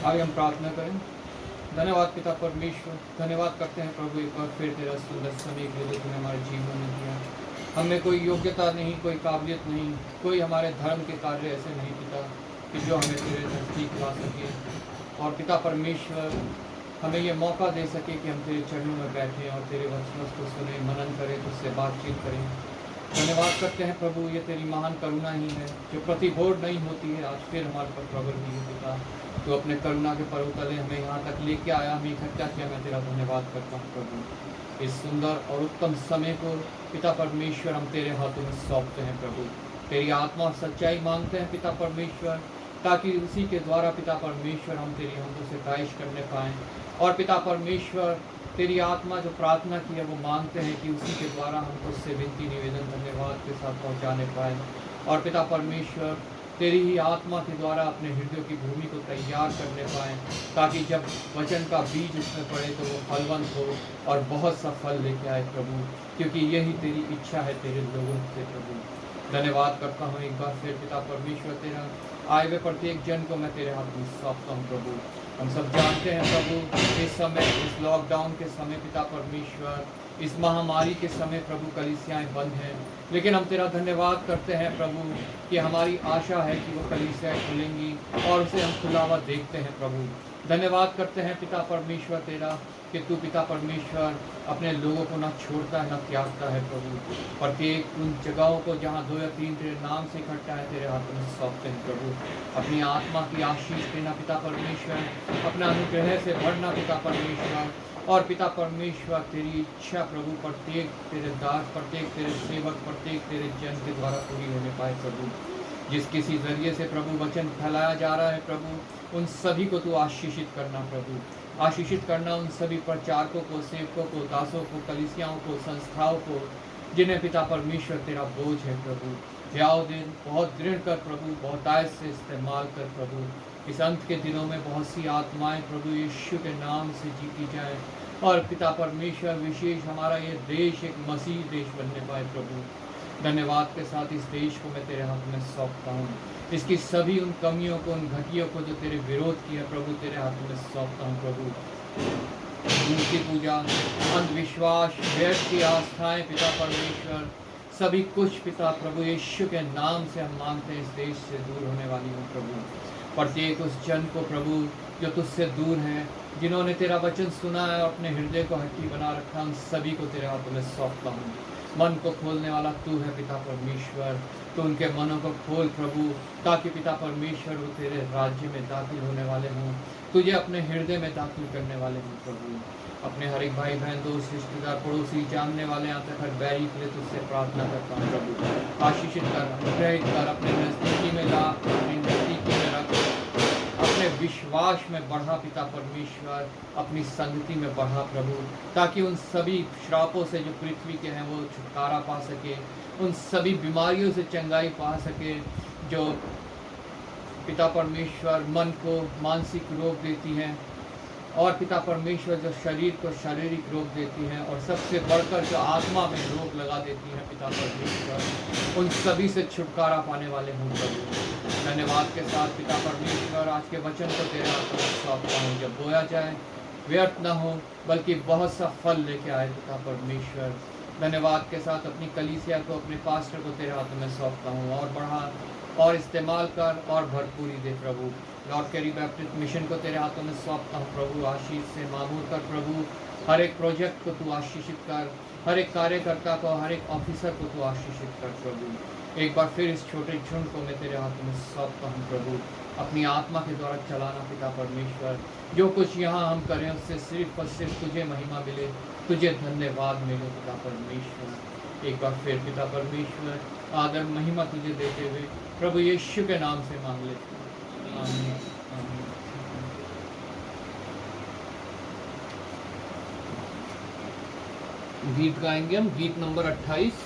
आगे हम प्रार्थना करें। धन्यवाद पिता परमेश्वर, धन्यवाद करते हैं प्रभु एक बार फिर तेरा सुंदर समय के लिए तूने हमारे जीवन में दिया। हमें कोई योग्यता नहीं, कोई काबिलियत नहीं, कोई हमारे धर्म के कार्य ऐसे नहीं पिता कि जो हमें तेरे नज़दीक ला सके। और पिता परमेश्वर हमें ये मौका दे सके कि हम तेरे चरणों में बैठें और तेरे वचनों को सुने, मनन करें, तुझसे बातचीत करें। धन्यवाद करते हैं प्रभु, ये तेरी महान करुणा ही है जो प्रतिभोर नहीं होती है, आज फिर हमारे पर प्रबल हुई है पिता। तो अपने करुणा के पर्व तले हमें यहाँ तक लेके आया, हमें इकट्ठा किया। मैं तेरा धन्यवाद करता हूँ प्रभु। इस सुंदर और उत्तम समय को पिता परमेश्वर हम तेरे हाथों में सौंपते हैं प्रभु। तेरी आत्मा सच्चाई मांगते हैं पिता परमेश्वर, ताकि उसी के द्वारा पिता परमेश्वर हम तेरी हमको सिफारिश करने पाएँ। और पिता परमेश्वर तेरी आत्मा जो प्रार्थना की है वो मांगते हैं कि उसी के द्वारा हमको उससे विनती निवेदन धन्यवाद के साथ पहुँचाने पाएँ। और पिता परमेश्वर तेरी ही आत्मा के द्वारा अपने हृदय की भूमि को तैयार करने पाएँ, ताकि जब वचन का बीज उसमें पड़े तो वो फलवंत हो और बहुत सा फल लेके आए प्रभु, क्योंकि यही तेरी इच्छा है तेरे लोगों से प्रभु। धन्यवाद करता हूँ एक बार फिर पिता परमेश्वर, तेरा आए हुए प्रत्येक जन को मैं तेरे हाथ में सौंपता हूँ प्रभु। हम सब जानते हैं प्रभु, इस समय, इस लॉकडाउन के समय पिता परमेश्वर, इस महामारी के समय प्रभु कलीसियाएँ बंद हैं, लेकिन हम तेरा धन्यवाद करते हैं प्रभु कि हमारी आशा है कि वो कलीसियाएँ खुलेंगी और उसे हम खुला हुआ देखते हैं प्रभु। धन्यवाद करते हैं पिता परमेश्वर तेरा कि तू पिता परमेश्वर अपने लोगों को ना छोड़ता है ना त्यागता है प्रभु। प्रत्येक उन जगहों को जहाँ 2 या 3 तेरे नाम से इकट्ठा है तेरे हाथों में सौंपते हैं प्रभु। अपनी आत्मा की आशीष देना पिता परमेश्वर, अपना अनुग्रह से भरना पिता परमेश्वर। और पिता परमेश्वर तेरी इच्छा प्रभु प्रत्येक तेरे दास, प्रत्येक तेरे सेवक, प्रत्येक तेरे जन के द्वारा पूरी होने पाए प्रभु। जिस किसी जरिए से प्रभु वचन फैलाया जा रहा है प्रभु, उन सभी को तू आशीषित करना प्रभु। आशीषित करना उन सभी प्रचारकों को, सेवकों को, दासों को, कलीसियाओं को, संस्थाओं को, जिन्हें पिता परमेश्वर तेरा बोझ है प्रभु। याओ दिन बहुत दृढ़ कर प्रभु, बहुत आयत से इस्तेमाल कर प्रभु। इस अंत के दिनों में बहुत सी आत्माएं प्रभु यीशु के नाम से जीती जाए। और पिता परमेश्वर विशेष हमारा ये देश एक मसीह देश बनने पाए प्रभु। धन्यवाद के साथ इस देश को मैं तेरे हाथ में सौंपता हूँ। इसकी सभी उन कमियों को, उन घटियों को जो तेरे विरोध किया प्रभु, तेरे हाथ में सौंपता हूँ प्रभु। मूर्ति पूजा, अंधविश्वास, व्यर्थ की आस्थाएं पिता परमेश्वर, सभी कुछ पिता प्रभु यीशु के नाम से हम मांगते हैं इस देश से दूर होने वाली हूँ प्रभु। प्रत्येक उस जन को प्रभु जो तुझसे दूर हैं, जिन्होंने तेरा वचन सुना है और अपने हृदय को हड्डी बना रखा, उन सभी को तेरे हाथों में सौंपता हूँ। मन को खोलने वाला तू है पिता परमेश्वर, तो उनके मनों को खोल प्रभु, ताकि पिता परमेश्वर वो तेरे राज्य में दाखिल होने वाले हों, तुझे अपने हृदय में दाखिल करने वाले हों प्रभु। अपने हर एक भाई बहन, दोस्त, रिश्तेदार, पड़ोसी, जानने वाले, यहाँ तक हर बैरी के लिए तुझसे प्रार्थना करता हूँ प्रभु। आशीषित कर, अनुग्रहित कर, अपने नज़दीकी में ला, अपनी नज़दीकी में रख, अपने विश्वास में बढ़ा पिता परमेश्वर, अपनी संगति में बढ़ा प्रभु, ताकि उन सभी श्रापों से जो पृथ्वी के हैं वो छुटकारा पा सके, उन सभी बीमारियों से चंगाई पा सके जो पिता परमेश्वर मन को मानसिक रोग देती हैं, और पिता परमेश्वर जो शरीर को शारीरिक रोग देती हैं, और सबसे बढ़कर जो आत्मा में रोग लगा देती हैं पिता परमेश्वर, उन सभी से छुटकारा पाने वाले हों प्रभु। धन्यवाद के साथ पिता परमेश्वर आज के वचन को तेरे हाथों में सौंपता हूँ। जब बोया जाए व्यर्थ न हो, बल्कि बहुत सा फल लेके आए पिता परमेश्वर। धन्यवाद के साथ अपनी कलीसिया को, अपने पास्टर को तेरे हाथों में सौंपता हूँ। और बढ़ा और इस्तेमाल कर और भरपूरी दे प्रभु। लॉर्ड कैरी बैप्टिस्ट मिशन को तेरे हाथों में सौंपता हूँ प्रभु। आशीष से मामूर कर प्रभु, हर एक प्रोजेक्ट को तू आशीषित कर, हर एक कार्यकर्ता को, हर एक ऑफिसर को तू आशीषित कर प्रभु। एक बार फिर इस छोटे झुंड को मैं तेरे हाथों में सौंपता हूँ प्रभु। अपनी आत्मा के द्वारा चलाना पिता परमेश्वर, जो कुछ यहाँ हम करें उससे सिर्फ और सिर्फ तुझे महिमा मिले, तुझे धन्यवाद मिले पिता परमेश्वर। एक बार फिर पिता परमेश्वर आदर महिमा तुझे देते हुए प्रभु यीशु के नाम से मांग लेते हैं, आमीन, आमीन। गीत गाएंगे हम, गीत नंबर 28।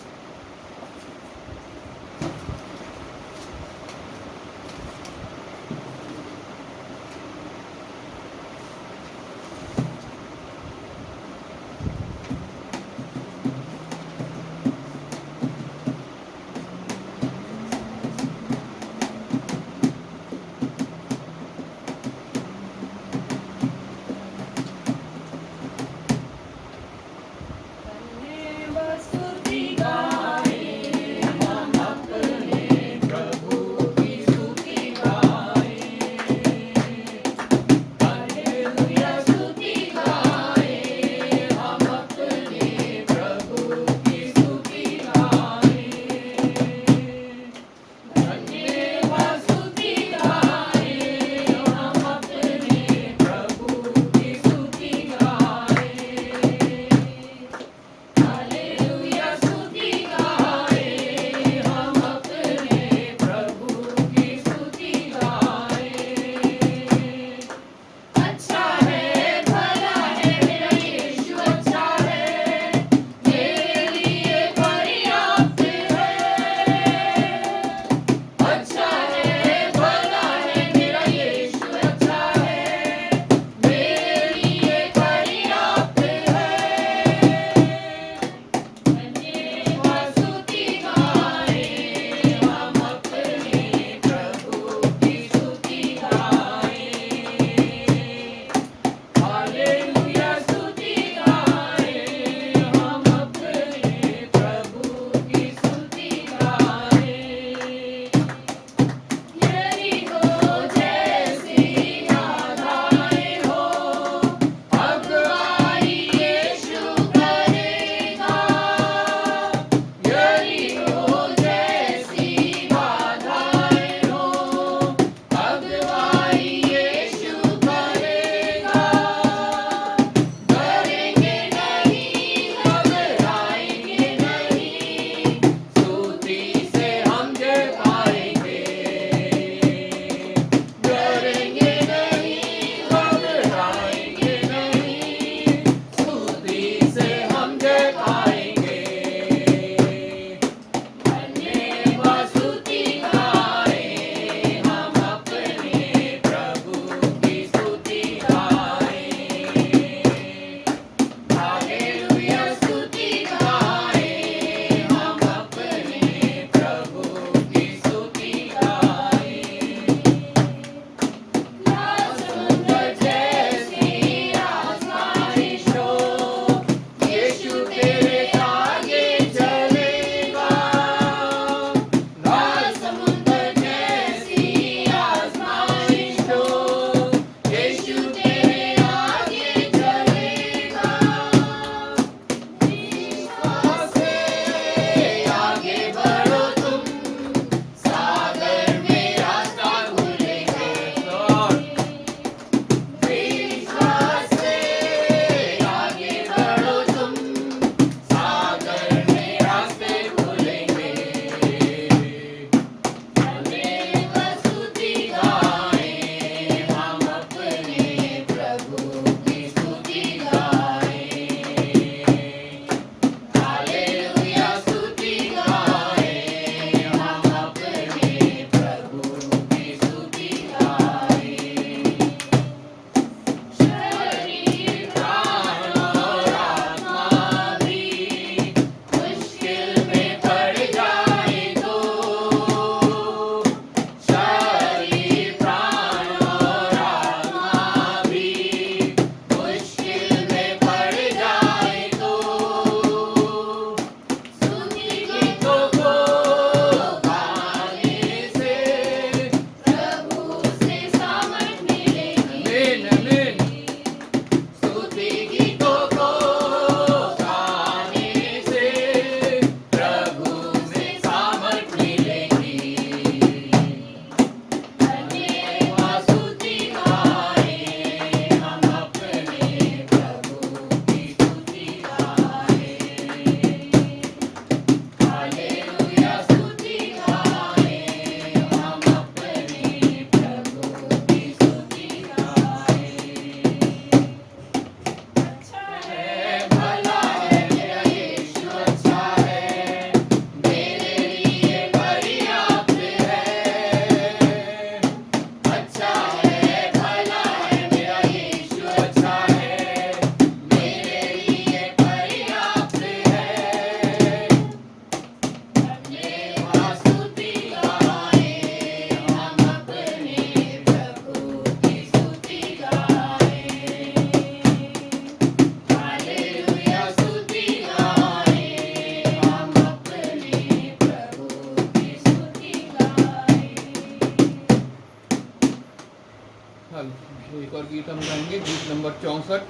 गीत हम गाएंगे, गीत नंबर 64।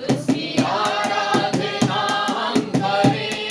उसकी आराधना हम करें।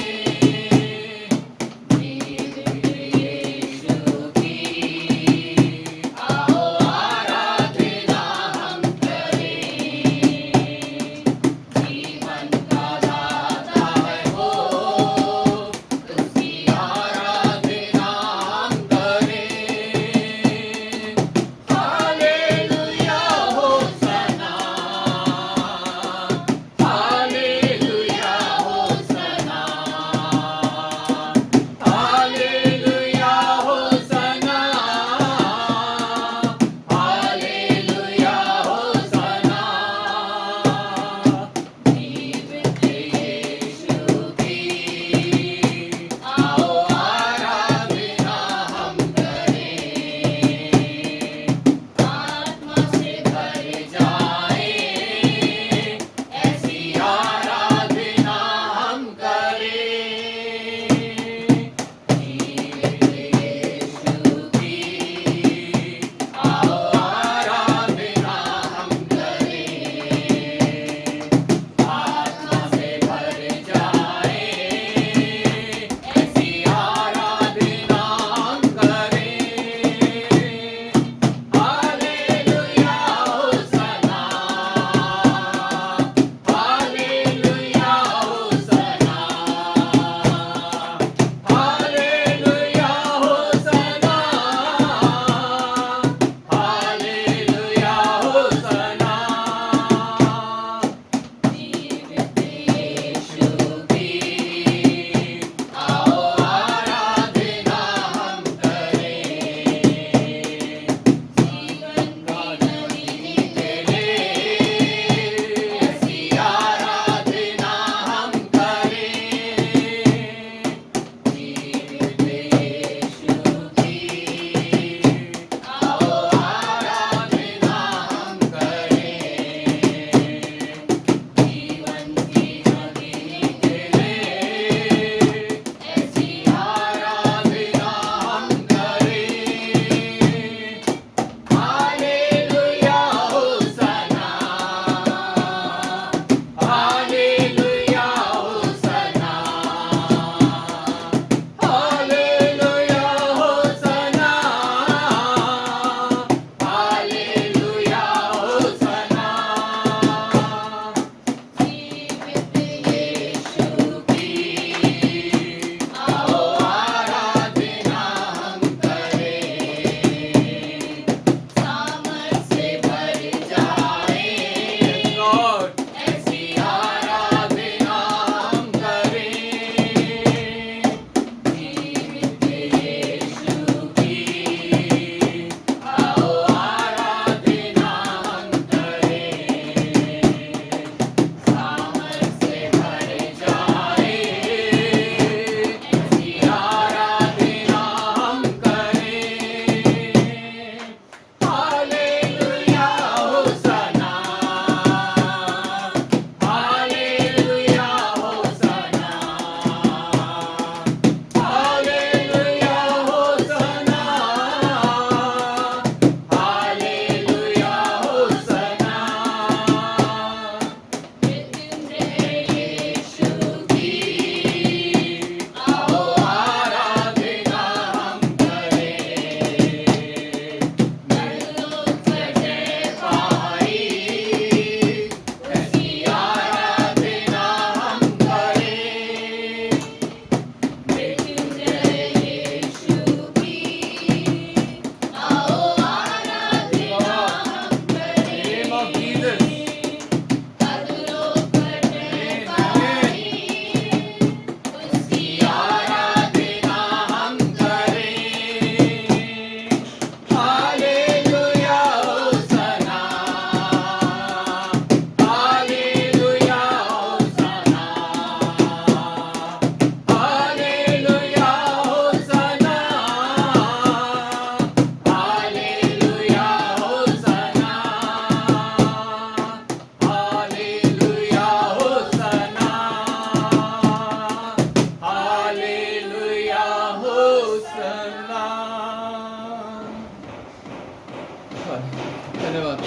धन्यवाद।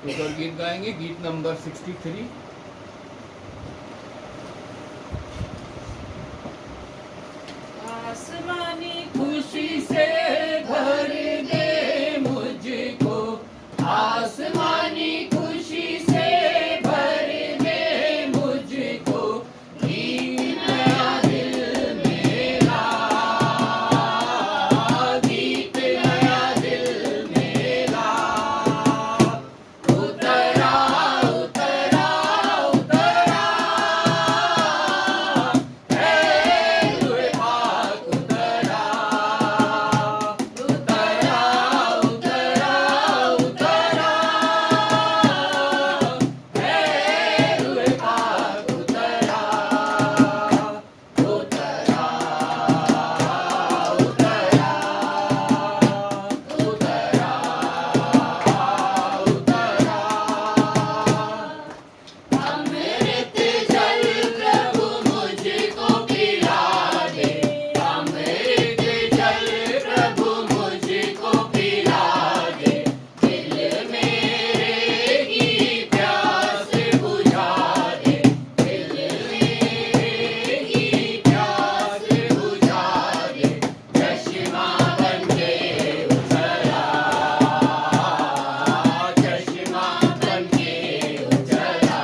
एक और गीत गाएंगे, गीत नंबर 63। आसमानी खुशी से भर दे मुझको, आसमानी खुशी से भर दे मुझको, गीत नया दिल मेरा, गीत नया दिल मेरा। उतरा उतरा उतरा है हुए पाक, उतरा उतरा उतरा उतरा है हुए पाक, उतरा उतरा उतरा उतरा उतरा। अमृत जल प्रभु मुझको पिला दे, अमृत जल प्रभु मुझको पिला दे, दिल मेरे की प्यास बुझा दे, दिल मेरे की प्यास बुझा दे। चश्मा बन के उतरा, चश्मा बन के उतरा,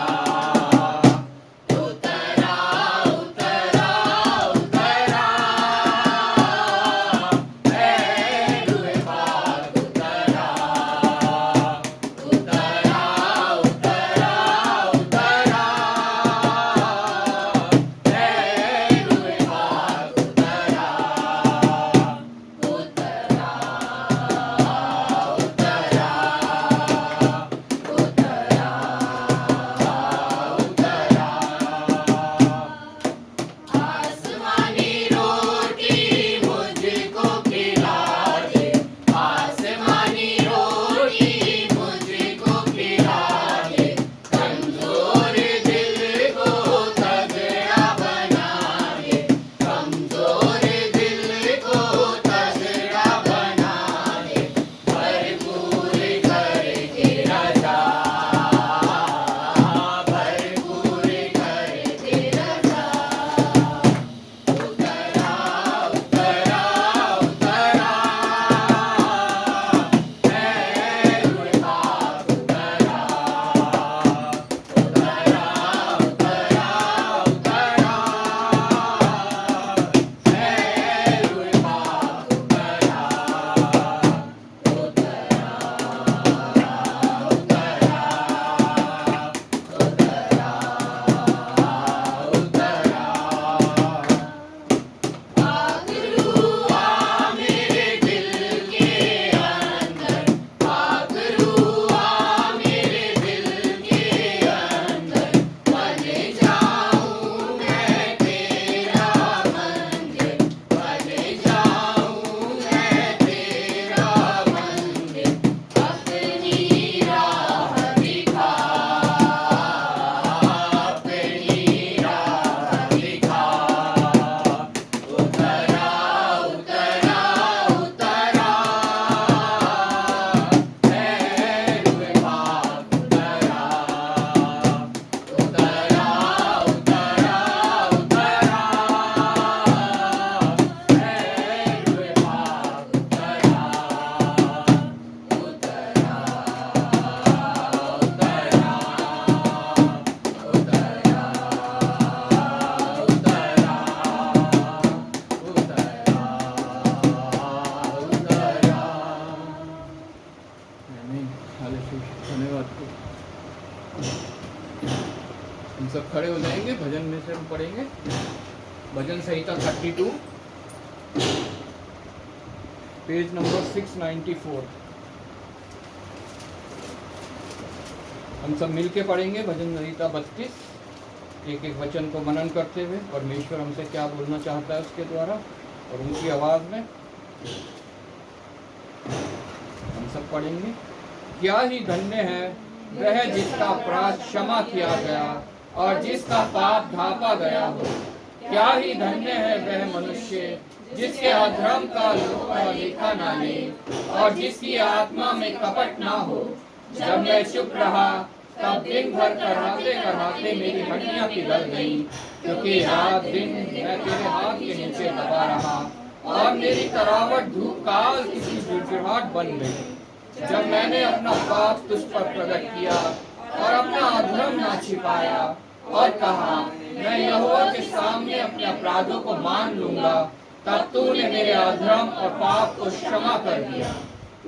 उतरा उतरा उतरा है हुए पाक, उतरा उतरा उतरा उतरा है हुए पाक, उतरा आसमानी रोटी मुझको खिला दे, आसमानी रोटी मुझको खिला दे, कमजोर दिल को तगड़ा बना दे, कमजोर दिल को तगड़ा बना दे, भरपूर करके राजा, भरपूर करके राजा। उतरा उतरा उतरा है हुए पाक, उतरा उतरा उतरा उतरा है हुए पाक, उतरा पाखरू आ मेरे दिल के अंदर, पाखरू आ मेरे दिल के अंदर, बन जाऊं मैं तेरा मंदिर, बन जाऊं मैं तेरा मंदिर, अपनी राह दिखा, अपनी राह दिखा। उतरा उतरा उतरा है हुए पाक, उतरा उतरा उतरा उतरा है हुए पाक, उतरा धन्यवाद। हम सब खड़े हो जाएंगे, भजन में से हम पढ़ेंगे भजन संहिता 32, पेज नंबर 694। हम सब मिलके पढ़ेंगे भजन संहिता 32, एक एक वचन को मनन करते हुए परमेश्वर हमसे क्या बोलना चाहता है उसके द्वारा और उनकी आवाज में हम सब पढ़ेंगे। क्या ही धन्य है वह जिसका अपराध क्षमा किया गया और जिसका पाप ढांपा गया हो। क्या ही धन्य है वह मनुष्य जिसके अधर्म का लोग का लेखा ना ले और जिसकी आत्मा में कपट ना हो। जब मैं चुप रहा तब दिन भर कराहते कराहते मेरी हड्डियां पिघल गई, क्योंकि रात दिन मैं तेरे हाथ के नीचे दबा रहा और मेरी तरावट धूप काल की झुरझुराहट बन गई। जब मैंने अपना पाप तुझ पर प्रकट किया और अपना अधर्म ना छिपाया और कहा मैं यहोवा के सामने अपने अपराधों को मान लूंगा, तब तूने मेरे अधर्म और पाप को क्षमा कर दिया।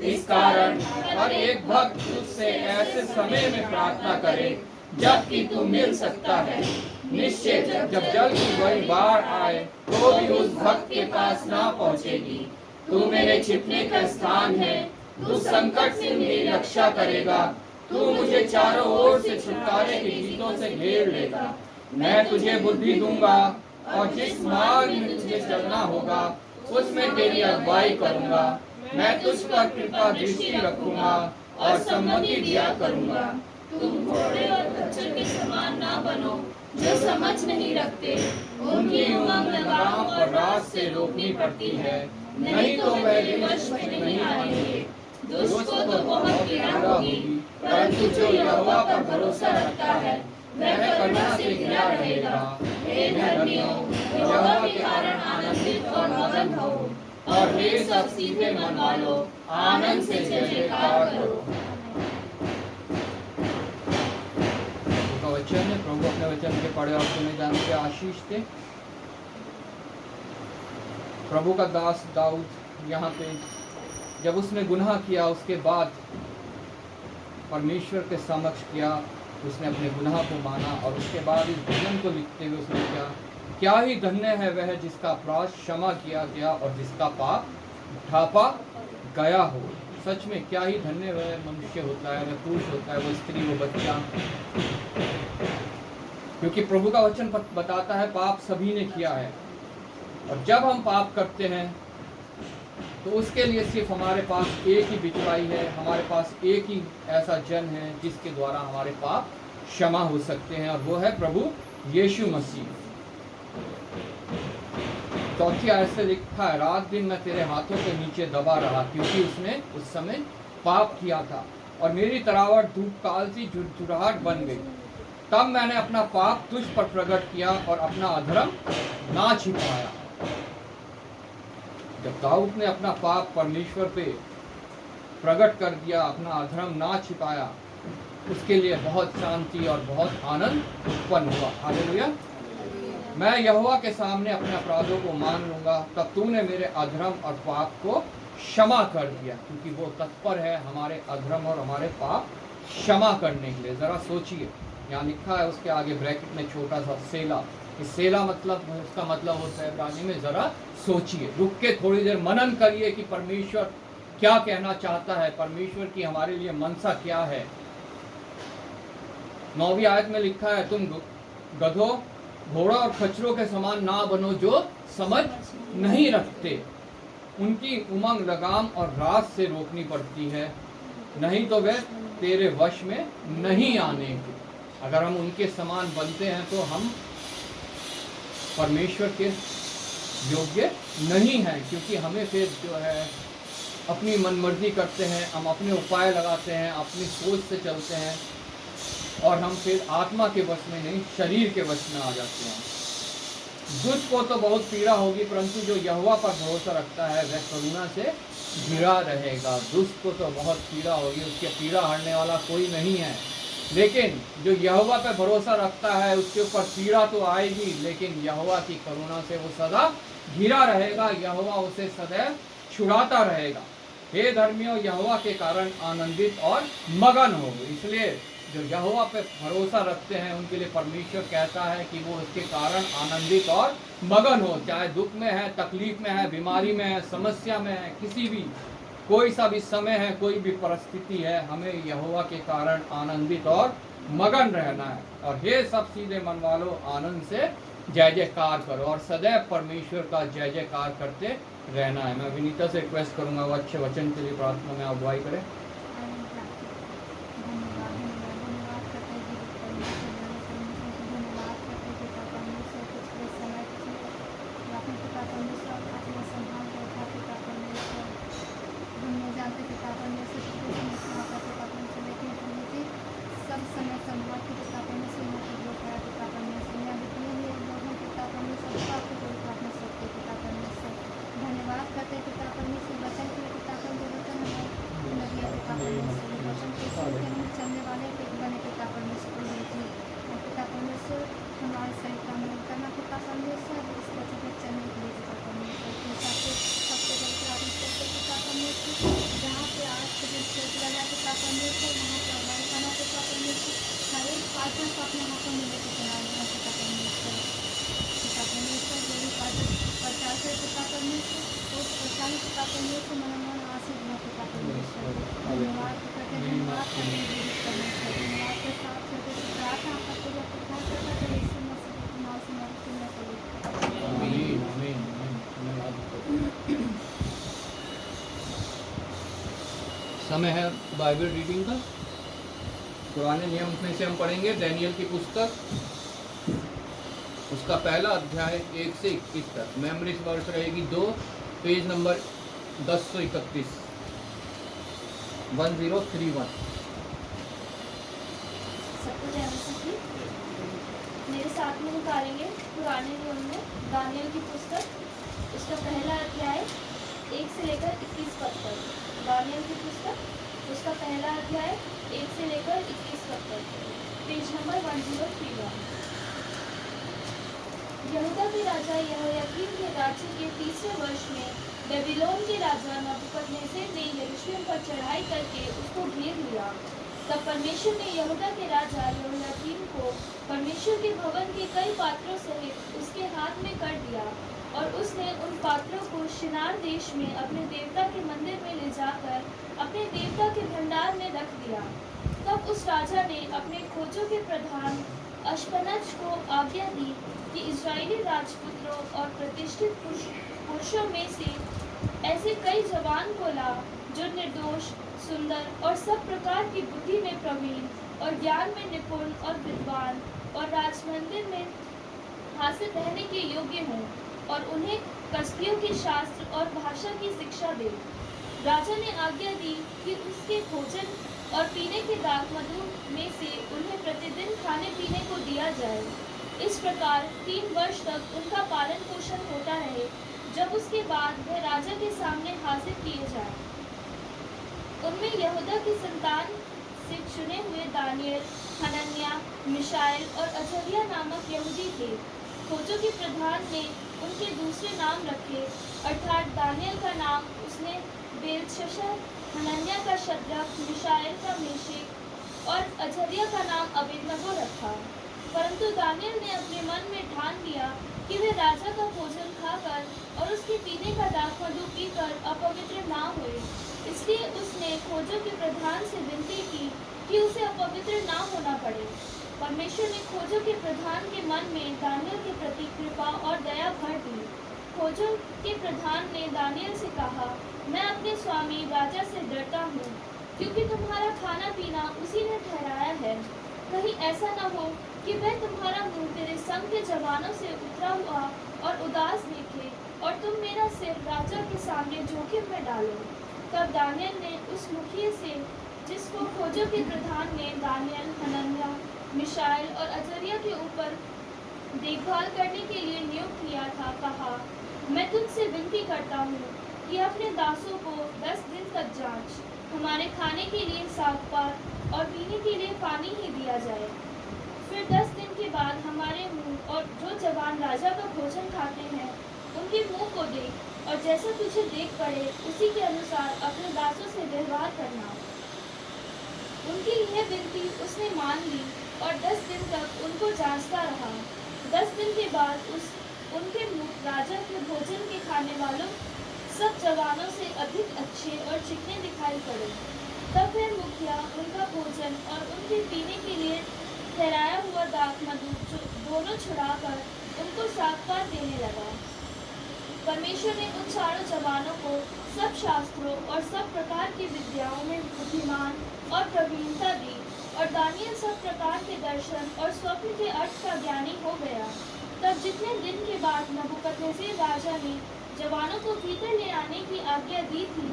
इस कारण हर एक भक्त तुझसे ऐसे समय में प्रार्थना करे जबकि तू मिल सकता है। निश्चय जब जल की बड़ी बाढ़ आए तो भी उस भक्त के पास ना पहुंचेगी। तू मेरे छिपने का स्थान है, तू संकट से मेरी रक्षा करेगा। तू मुझे चारों ओर से छुटकारे के गीतों से घेर लेगा। मैं तुझे बुद्धि दूंगा और जिस मार्ग में तुझे चलना होगा उसमें तेरी अगुवाई करूंगा। मैं तुझ पर कृपा दृष्टि रखूंगा और सम्मति दिया करूंगा। तुम घोड़े और खच्चर के समान ना बनो जो समझ नहीं रखते। उनकी उमंग लगाम और रात से रोकनी पड़ती है, नहीं तो वह विवश में नहीं आएंगे। दुष्ट को तो बहुत पीड़ा होगी, परंतु जो यहोवा पर भरोसा रखता है वह करुणा से घिरा रहेगा। हे धर्मियों, यहोवा के कारण आनंदित और मगन हो, और हे सब सीधे मन वालों, आनंद से जय जयकार करो। प्रभु का वचन है। प्रभु अपने वचन के पढ़े और सुने जाने के आशीष दे। प्रभु का दास दाऊद यहाँ पे जब उसने गुनाह किया उसके बाद परमेश्वर के समक्ष किया, उसने अपने गुनाह को माना और उसके बाद इस भजन को लिखते हुए उसने क्या क्या ही धन्य है वह जिसका अपराध क्षमा किया गया और जिसका पाप ढापा गया हो। सच में क्या ही धन्य वह मनुष्य होता है, वह पुरुष होता है, वो स्त्री, वो बच्चा, क्योंकि प्रभु का वचन बताता है पाप सभी ने किया है। और जब हम पाप करते हैं तो उसके लिए सिर्फ हमारे पास एक ही बिचवाई है, हमारे पास एक ही ऐसा जन है जिसके द्वारा हमारे पाप क्षमा हो सकते हैं, और वो है प्रभु यीशु मसीह। चौथी आयत से लिखा है, रात दिन मैं तेरे हाथों के नीचे दबा रहा, क्योंकि उसने उस समय पाप किया था और मेरी तरावट धूप काल सी झुरझुराहट बन गई। तब मैंने अपना पाप तुझ पर प्रकट किया और अपना अधर्म ना छिपाया। जब दाऊद ने अपना पाप परमेश्वर पे प्रकट कर दिया, अपना अधर्म ना छिपाया, उसके लिए बहुत शांति और बहुत आनंद उत्पन्न हुआ। हालेलुया। मैं यहोवा के सामने अपने अपराधों को मान लूंगा, तब तूने मेरे अधर्म और पाप को क्षमा कर दिया, क्योंकि वो तत्पर है हमारे अधर्म और हमारे पाप क्षमा करने के लिए। जरा सोचिए, यहाँ लिखा है उसके आगे ब्रैकेट में छोटा सा सेला। इस सेला मतलब, उसका मतलब होता है इब्रानी में जरा सोचिए, रुक के थोड़ी देर मनन करिए कि परमेश्वर क्या कहना चाहता है, परमेश्वर की हमारे लिए मनसा क्या है। 9वीं आयत में लिखा है, तुम गधों, घोड़ा और खच्चरों के समान ना बनो जो समझ नहीं रखते। उनकी उमंग लगाम और रात से रोकनी पड़ती है, नहीं तो वे तेरे वश में नहीं आने के। अगर हम उनके समान बनते हैं तो हम परमेश्वर के योग्य नहीं हैं, क्योंकि हमें फिर जो है अपनी मनमर्जी करते हैं, हम अपने उपाय लगाते हैं, अपनी सोच से चलते हैं और हम फिर आत्मा के वश में नहीं शरीर के वश में आ जाते हैं। दुष्ट को तो बहुत पीड़ा होगी, परंतु जो यहोवा पर भरोसा रखता है वह करुणा से घिरा रहेगा। दुष्ट को तो बहुत पीड़ा होगी, उसके पीड़ा हरने वाला कोई नहीं है, लेकिन जो यहोवा पे भरोसा रखता है उसके ऊपर पीड़ा तो आएगी, लेकिन यहोवा की करुणा से वो सदा घिरा रहेगा, यहोवा उसे सदैव छुड़ाता रहेगा। हे धर्मियों, यहोवा के कारण आनंदित और मगन हो। इसलिए जो यहोवा पे भरोसा रखते हैं उनके लिए परमेश्वर कहता है कि वो उसके कारण आनंदित और मगन हो। चाहे दुख में है, तकलीफ में है, बीमारी में है, समस्या में है, किसी भी कोई सा भी समय है, कोई भी परिस्थिति है, हमें यहोवा के कारण आनंदित और मगन रहना है। और हे सब सीधे मन वालों, आनंद से जय जयकार करो और सदैव परमेश्वर का जय जयकार करते रहना है। मैं विनीता से रिक्वेस्ट करूंगा वो अच्छे वचन के लिए प्रार्थना में अगुवाई करें। धन्यवाद कि पिता परमेश्वर ने आपको दिखाया पिता परमेश्वर ने जितने भी लोग हैं पिता परमेश्वर सबका आपको कोई प्रार्थना सकते पिता परमेश्वर धन्यवाद करते पिता परमेश्वर वचन के लिए पिता परमेश्वर वचन हमें नदिया पिता परमेश्वर वचन के सुनकर हम चलने वाले बने पिता परमेश्वर को भेजिए और पिता परमेश्वर हमारे शरीर का अमल करना पिता परमेश्वर इस वचन के चलने के लिए पिता परमेश्वर के हिसाब से सबसे बड़ी प्रार्थना करते पिता परमेश्वर जहाँ पे आज के दिन चल रहा है पिता परमेश्वर वहाँ पर हमारे खाना पिता परमेश्वर हर एक पाचन को अपने हाथों में लेकर चला देना पिता परमेश्वर जो भी पाचन प्रचार से पिता परमेश्वर उस प्रचार में पिता परमेश्वर मनोमन आशीष हुआ पिता परमेश्वर धन्यवाद करते धन्यवाद करते परमेश्वर धन्यवाद के साथ करते प्रार्थना करते हुए प्रचार करते हुए यीशु मसीह के नाम से मदद करने के लिए आमीन आमीन आमीन धन्यवाद। समय है बाइबल रीडिंग का। पुराने नियम में से हम पढ़ेंगे दानियल की पुस्तक, उसका पहला अध्याय 1 से 21 तक। मेमोरी वर्ष रहेगी 2, पेज नंबर 1031 1031। सबको जय मसीह। मेरे साथ में निकालेंगे पुराने नियम में दानियल की पुस्तक, उसका पहला अध्याय 1 से लेकर 21 पद तक। दानियल की पुस्तक, उसका पहला अध्याय 1 से लेकर 21 पद तक, पेज नंबर 1031। यहूदा के राजा यहोयाकीम के राज्य के 3रे वर्ष में बेबीलोन के राजा नबूकदनेस्सर ने यरूशलेम पर चढ़ाई करके उसको घेर लिया। तब परमेश्वर ने यहूदा के राजा यहोयाकीम को परमेश्वर के भवन के कई पात्रों सहित उसके हाथ में कर दिया और उसने उन पात्रों को शिनार देश में अपने देवता के मंदिर में ले जाकर अपने देवता के भंडार में रख दिया। तब उस राजा ने अपने खोजों के प्रधान अश्पनज को आज्ञा दी कि इजरायली राजपुत्रों और प्रतिष्ठित पुरुषों में से ऐसे कई जवान को ला जो निर्दोष, सुंदर और सब प्रकार की बुद्धि में प्रवीण और ज्ञान में निपुण और विद्वान और राजमंदिर में हासिल रहने के योग्य हों और उन्हें कसदियों के शास्त्र और भाषा की शिक्षा दे। राजा ने आज्ञा दी कि उसके भोजन और पीने के दाखमधु में से उन्हें प्रतिदिन खाने पीने को दिया जाए। इस प्रकार 3 वर्ष तक उनका पालन पोषण होता रहे, जब उसके बाद वह राजा के सामने हाजिर किए जाए। उनमें यहूदा की संतान से चुने हुए दानियल, हनन्याह, मिशाएल और अजर्याह नामक यहूदी थे। खोजों के प्रधान ने उनके दूसरे नाम रखे, अर्थात दानियल का नाम उसने बेलशस्सर, हनन्याह का शद्रक, मिशाएल का मेशक और अजर्याह का नाम अबेदनगो रखा। परंतु दानियल ने अपने मन में ठान लिया कि वह राजा का भोजन खाकर और उसके पीने का दाखमधु पीकर अपवित्र ना हुए। इसलिए उसने खोजों के प्रधान से विनती की कि उसे अपवित्र ना होना पड़े। परमेश्वर ने खोजों के प्रधान के मन में दानियल के प्रति कृपा और दया भर दी। खोजों के प्रधान ने दानियल से कहा, मैं अपने स्वामी राजा से डरता हूँ, क्योंकि तुम्हारा खाना पीना उसी ने ठहराया है। कहीं ऐसा न हो कि वह तुम्हारा मुंह तेरे संग के जवानों से उतरा हुआ और उदास देखे और तुम मेरा सिर राजा के सामने जोखिम में डालो। तब दानियल ने उस मुखिए से, जिसको खोजों के प्रधान ने दानियल, हनन्याह, मिशाएल और अजर्याह के ऊपर देखभाल करने के लिए नियुक्त किया था, कहा, मैं तुझसे विनती करता हूँ कि अपने दासों को 10 दिन तक जांच, हमारे खाने के लिए साग-पात और पीने के लिए पानी ही दिया जाए। फिर 10 दिन के बाद हमारे मुंह और जो जवान राजा का भोजन खाते हैं उनके मुंह को देख और जैसा तुझे देख पड़े उसी के अनुसार अपने दासों से व्यवहार करना। उनकी यह विनती उसने मान ली और 10 दिन तक उनको जांचता रहा। 10 दिन के बाद उनके मुंह राजा के भोजन के खाने वालों सब जवानों से अधिक अच्छे और चिकने दिखाई पड़े। तब वह मुखिया उनका भोजन और उनके पीने के लिए ठहराया हुआ दाखमधु दोनों छुड़ाकर उनको साग-पात देने लगा। परमेश्वर ने उन चारों जवानों को सब शास्त्रों और सब प्रकार की विद्याओं में बुद्धिमान और प्रवीणता दी और दानियल सब प्रकार के दर्शन और स्वप्न के अर्थ का ज्ञानी हो गया। तब जितने दिन के बाद नबूकदनेस्सर राजा ने जवानों को भीतर ले आने की आज्ञा दी थी,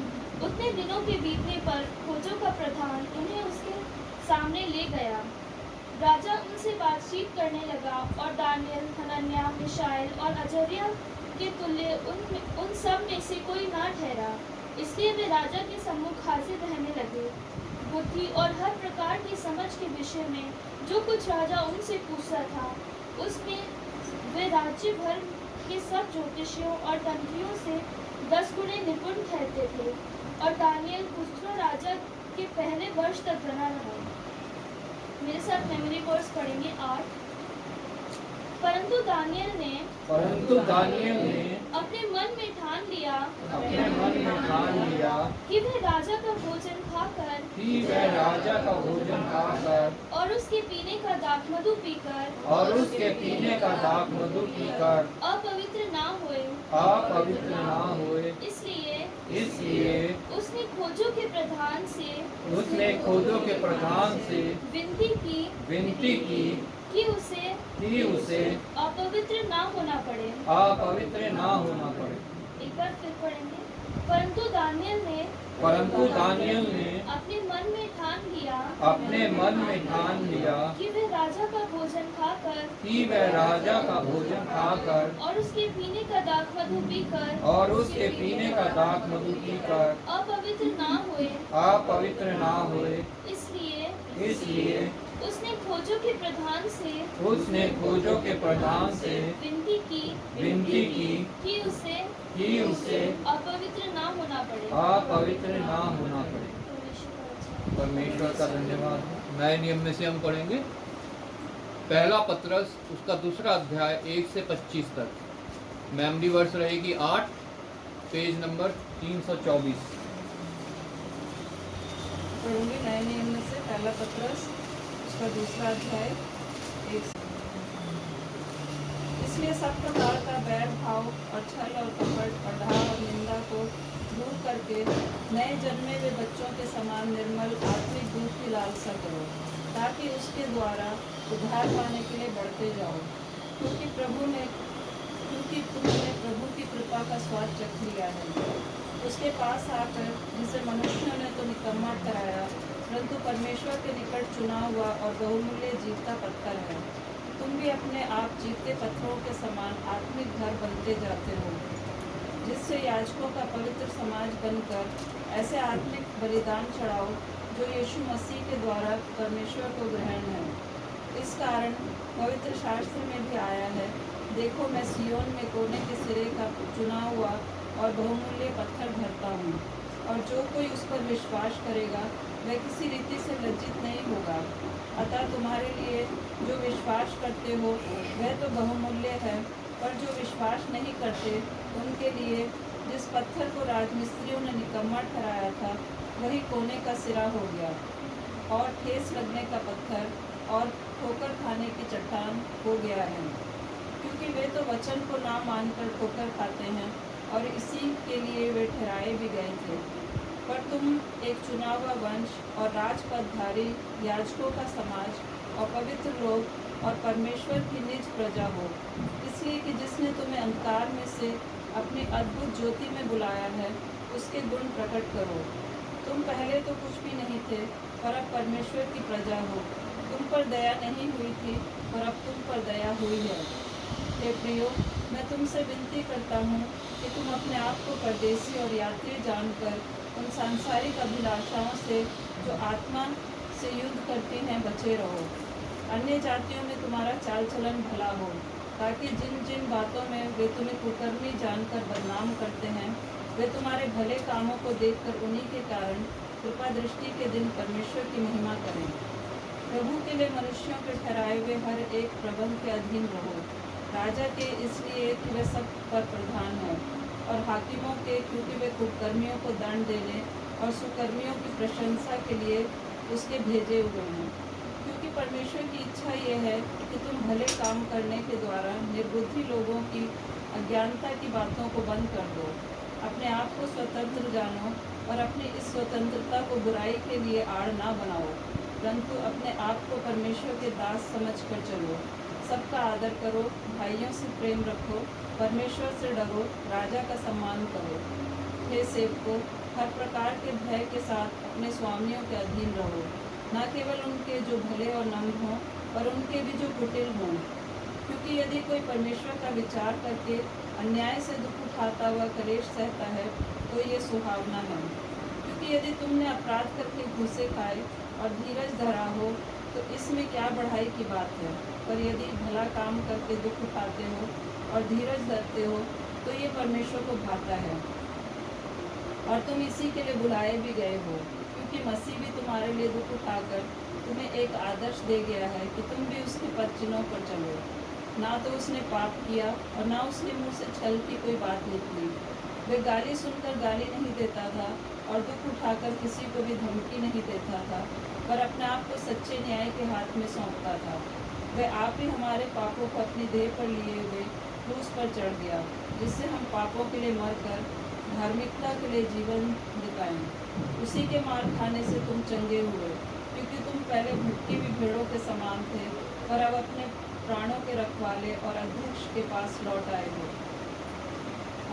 उतने दिनों के बीतने पर खोजों का प्रधान उन्हें उसके सामने ले गया। राजा उनसे बातचीत करने लगा और दानियल, हनन्याह, मिशाएल और अजर्या के तुल्य उन सब में से कोई ना ठहरा। इसलिए वे राजा के सम्मुख हाजिर रहने लगे। बुद्धि और हर प्रकार की समझ के विषय में जो कुछ राजा उनसे पूछता था, उसमें वे राज्य भर के सब ज्योतिषियों और तंत्रियों से 10 गुणे निपुण ठहरते थे। और दानियल कुस्रा राजा के पहले वर्ष तक बना रहा। मेरे साथ मेमोरी वर्स पढ़ेंगे 8। परंतु दानियल ने अपने मन में ठान लिया कि वह राजा का भोजन खाकर और उसके पीने का दाखमधु पीकर अपवित्र ना होए। इसलिए उसने खोजों के प्रधान से विनती की कि उसे अपवित्र ना होना पड़े। एक बार फिर पढ़ेंगे। परंतु दानियल ने अपने मन में ठान लिया कि वह राजा का भोजन खाकर और उसके पीने का दाखमधु पीकर अपवित्र ना होए। इसलिए उसने खोजों के प्रधान से विनती की कि उसे अपवित्र ना होना पड़े। परमेश्वर का धन्यवाद। नए नियम में से हम पढ़ेंगे पहला पत्रस उसका दूसरा अध्याय 1 से 25 तक। मेमोरी वर्स रहेगी 8, पेज नंबर 324। पढ़ूंगी नए नियम में से पहला पत्रस उसका दूसरा अध्याय 1। इसलिए सब प्रकार का बैर भाव और छल और कपट और ढा और निंदा को दूर करके नए जन्मे हुए बच्चों के समान निर्मल आत्मिक दूध की लालसा करो, ताकि उसके द्वारा उद्धार पाने के लिए बढ़ते जाओ। क्योंकि तुमने प्रभु की कृपा का स्वाद चख लिया है। उसके पास आकर, जिसे मनुष्यों ने तो निकम्मा ठहराया, परंतु परमेश्वर के निकट चुना हुआ और बहुमूल्य जीवता पत्थर है। तुम भी अपने आप जीवते पत्थरों के समान आत्मिक घर बनते जाते हो, जिससे याजकों का पवित्र समाज बनकर ऐसे आत्मिक बलिदान चढ़ाओ जो यीशु मसीह के द्वारा परमेश्वर को ग्रहण है। इस कारण पवित्र शास्त्र में भी आया है, देखो मैं सिय्योन में कोने के सिरे का चुना हुआ और बहुमूल्य पत्थर भरता हूँ, और जो कोई उस पर विश्वास करेगा वह किसी रीति से लज्जित नहीं होगा। अतः तुम्हारे लिए जो विश्वास करते हो वह तो बहुमूल्य है, पर जो विश्वास नहीं करते उनके लिए जिस पत्थर को राजमिस्त्रियों ने निकम्मा ठहराया था, वही कोने का सिरा हो गया और ठेस लगने का पत्थर और ठोकर खाने की चट्टान हो गया है। क्योंकि वे तो वचन को ना मानकर ठोकर खाते हैं, और इसी के लिए वे ठहराए भी गए थे। पर तुम एक चुना हुआ वंश और राजपदधारी, याजकों का समाज और पवित्र लोग और परमेश्वर की निज प्रजा हो, इसलिए कि जिसने तुम्हें अंधकार में से अपनी अद्भुत ज्योति में बुलाया है, उसके गुण प्रकट करो। तुम पहले तो कुछ भी नहीं थे, पर अब परमेश्वर की प्रजा हो। तुम पर दया नहीं हुई थी, पर अब तुम पर दया हुई है। हे प्रियो, मैं तुमसे विनती करता हूँ कि तुम अपने आप को परदेशी और यात्री जानकर उन सांसारिक अभिलाषाओं से जो आत्मा से युद्ध करती हैं बचे रहो। अन्य जातियों में तुम्हारा चाल चलन भला हो, ताकि जिन जिन बातों में वे तुम्हें कुकर्मी जानकर बदनाम करते हैं, वे तुम्हारे भले कामों को देखकर उन्हीं के कारण कृपा दृष्टि के दिन परमेश्वर की महिमा करें। प्रभु के लिए मनुष्यों के ठहराए हुए हर एक प्रबंध के अधीन रहो, राजा के इसलिए कि वे सब पर प्रधान हैं, और हाकिमों के क्योंकि वे कुकर्मियों को दंड देने और सुकर्मियों की प्रशंसा के लिए उसके भेजे हुए हैं। क्योंकि परमेश्वर की इच्छा ये है कि तुम भले काम करने के द्वारा निर्बुद्धि लोगों की अज्ञानता की बातों को बंद कर दो। अपने आप को स्वतंत्र जानो और अपनी इस स्वतंत्रता को बुराई के लिए आड़ ना बनाओ, परंतु अपने आप को परमेश्वर के दास समझकर चलो। सबका आदर करो, भाइयों से प्रेम रखो, परमेश्वर से डरो, राजा का सम्मान करो। हे सेवकों, हर प्रकार के भय के साथ अपने स्वामियों के अधीन रहो, न केवल उनके जो भले और नम्र हों, पर उनके भी जो कुटिल हों। क्योंकि यदि कोई परमेश्वर का विचार करके अन्याय से दुख उठाता हुआ कलेश सहता है तो ये सुहावना है। क्योंकि यदि तुमने अपराध करके घूसे खाए और धीरज धरा हो तो इसमें क्या बढ़ाई की बात है। पर यदि भला काम करके दुख उठाते हो और धीरज धरते हो तो ये परमेश्वर को भाता है। और तुम इसी के लिए बुलाए भी गए हो, क्योंकि मसीह भी तुम्हारे लिए दुख उठाकर तुम्हें एक आदर्श दे गया है कि तुम भी उसके पद चिन्हों पर चलो। ना तो उसने पाप किया और ना उसने मुँह से छल की कोई बात निकली। वह गाली सुनकर गाली नहीं देता था और दुख उठाकर किसी को भी धमकी नहीं देता था, पर अपने आप को सच्चे न्याय के हाथ में सौंपता था। वह आप ही हमारे पापों को अपनी देह पर लिए हुए क्रूस पर चढ़ गया, जिससे हम पापों के लिए मरकर धार्मिकता के लिए जीवन दिखाएं। उसी के मार खाने से तुम चंगे हुए, क्योंकि तुम पहले भटकी हुई भेड़ों के समान थे, पर अब अपने प्राणों के रखवाले और अध्यक्ष के पास लौट आए हो।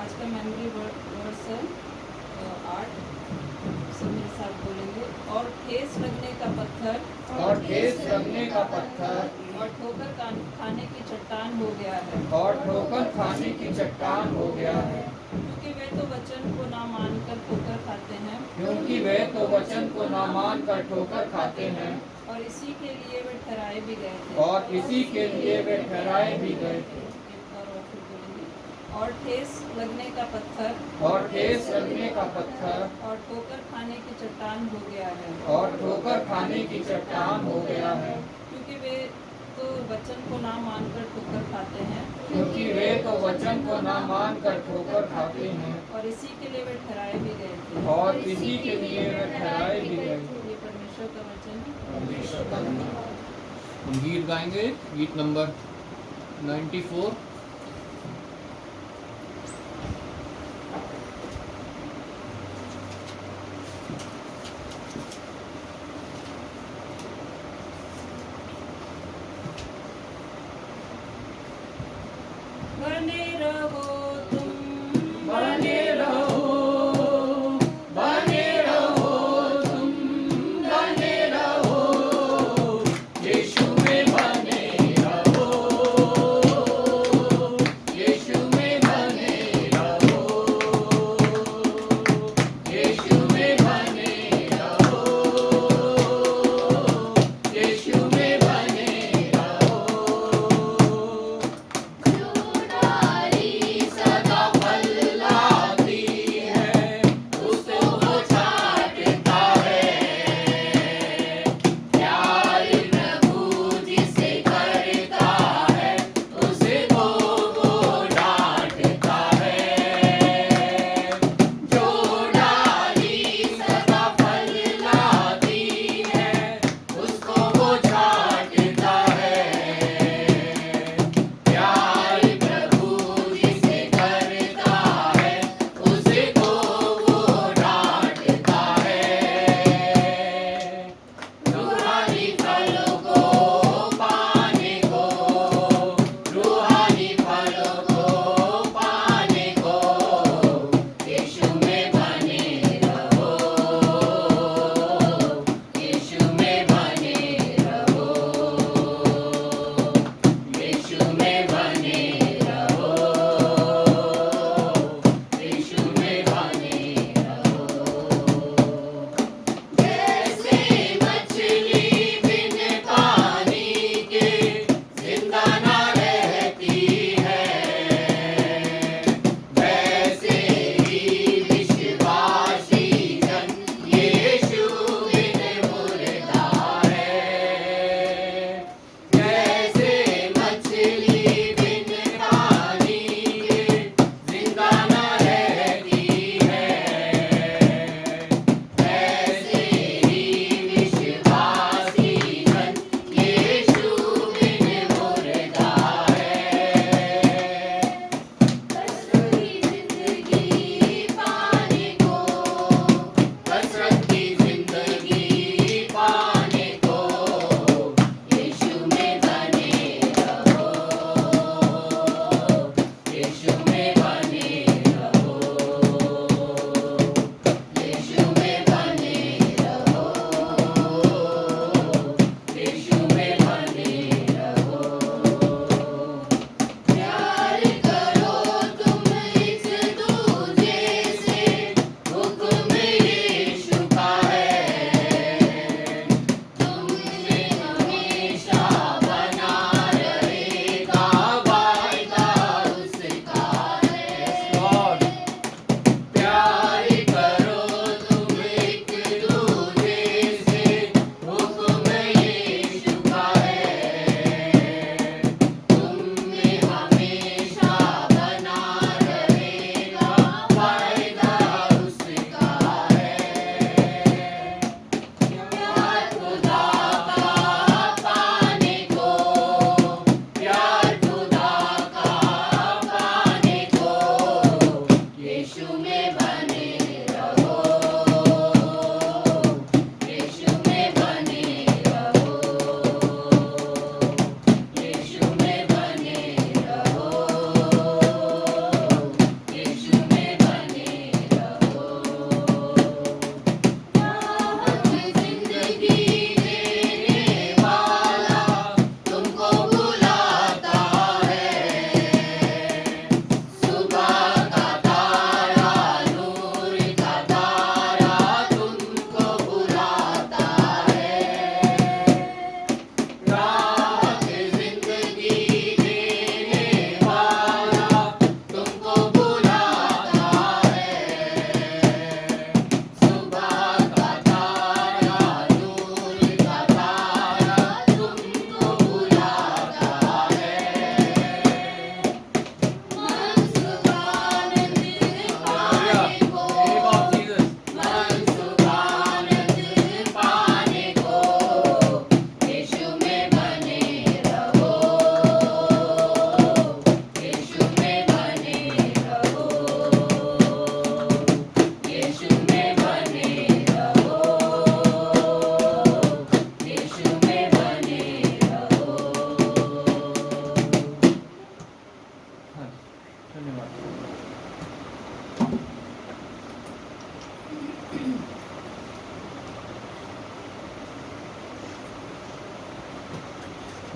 आज का मेमोरी वर्स है 8, सब मेरे साथ बोलेंगे। और ठेस लगने का पत्थर और ठेस लगने का पत्थर और ठोकर खाने की चट्टान हो गया है। और ठोकर खाने की चट्टान हो गया है, क्योंकि वे तो वचन को ना मानकर ठोकर खाते हैं क्योंकि वे तो वचन को ना मान कर ठोकर खाते हैं और इसी के लिए वे ठहराए भी गए थे। और इसी के लिए वे ठहराए भी गए थे। एक बार और फिर बोलेंगे। और ठेस लगने का पत्थर और ठेस लगने का पत्थर और ठोकर खाने की चट्टान हो गया है। और ठोकर खाने की चट्टान हो गया है, क्योंकि वे तो वचन को ना मानकर ठोकर खाते हैं क्योंकि वे तो वचन को ना मान कर ठोकर खाते हैं और इसी के लिए वे ठहराए भी गए थे। और इसी के लिए वे ठहराए भी गए थे। ये परमेश्वर का वचन है। परमेश्वर का धन्यवाद। हम गीत गाएंगे, गीत नंबर 94। बने रहो तुम, बने रहो, बने रहो तुम, बने रहो, यीशु में बने रहो,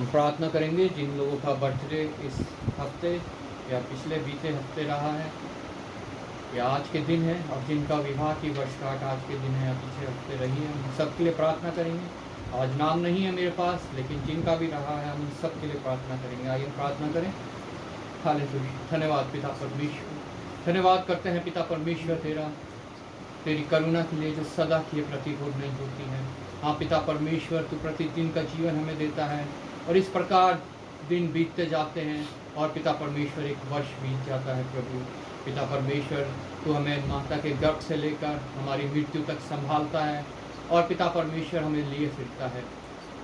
हम प्रार्थना करेंगे जिन लोगों का बर्थडे इस हफ्ते या पिछले बीते हफ्ते रहा है या आज के दिन है, और जिनका विवाह की वर्षगांठ आज के दिन है या पिछले हफ्ते रही है, हम सबके लिए प्रार्थना करेंगे। आज नाम नहीं है मेरे पास, लेकिन जिनका भी रहा है हम सबके लिए प्रार्थना करेंगे। आइए हम प्रार्थना करें। हालेलुया। धन्यवाद पिता परमेश्वर, धन्यवाद करते हैं पिता परमेश्वर तेरी करुणा के लिए जो सदा की प्रतिभूत नहीं होती है। हाँ पिता परमेश्वर, तू प्रतिदिन का जीवन हमें देता है और इस प्रकार दिन बीतते जाते हैं और पिता परमेश्वर एक वर्ष बीत जाता है। प्रभु पिता परमेश्वर, तू हमें माता के गर्भ से लेकर हमारी मृत्यु तक संभालता है और पिता परमेश्वर हमें लिए फिरता है।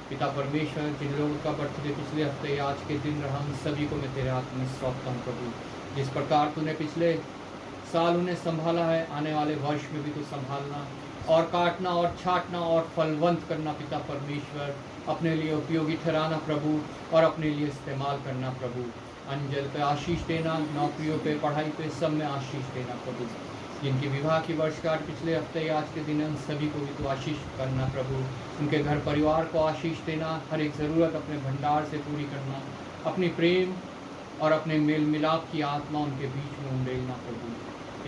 पिता परमेश्वर, जिन लोगों का बर्थडे पिछले हफ्ते या आज के दिन रहा, उन सभी को मैं तेरे हाथ में सौंपता हूँ। प्रभु जिस प्रकार तूने पिछले साल उन्हें संभाला है, आने वाले वर्ष में भी तू संभालना और काटना और छाटना और फलवंत करना पिता परमेश्वर, अपने लिए उपयोगी ठहराना प्रभु और अपने लिए इस्तेमाल करना प्रभु। अंजल पे आशीष देना, नौकरियों पे, पढ़ाई पे, सब में आशीष देना प्रभु। जिनकी विवाह की वर्षगांठ पिछले हफ्ते या आज के दिन है, उन सभी को भी तू आशीष करना प्रभु। उनके घर परिवार को आशीष देना, हर एक ज़रूरत अपने भंडार से पूरी करना, अपनी प्रेम और अपने मेल मिलाप की आत्मा उनके बीच में उंडेलना प्रभु।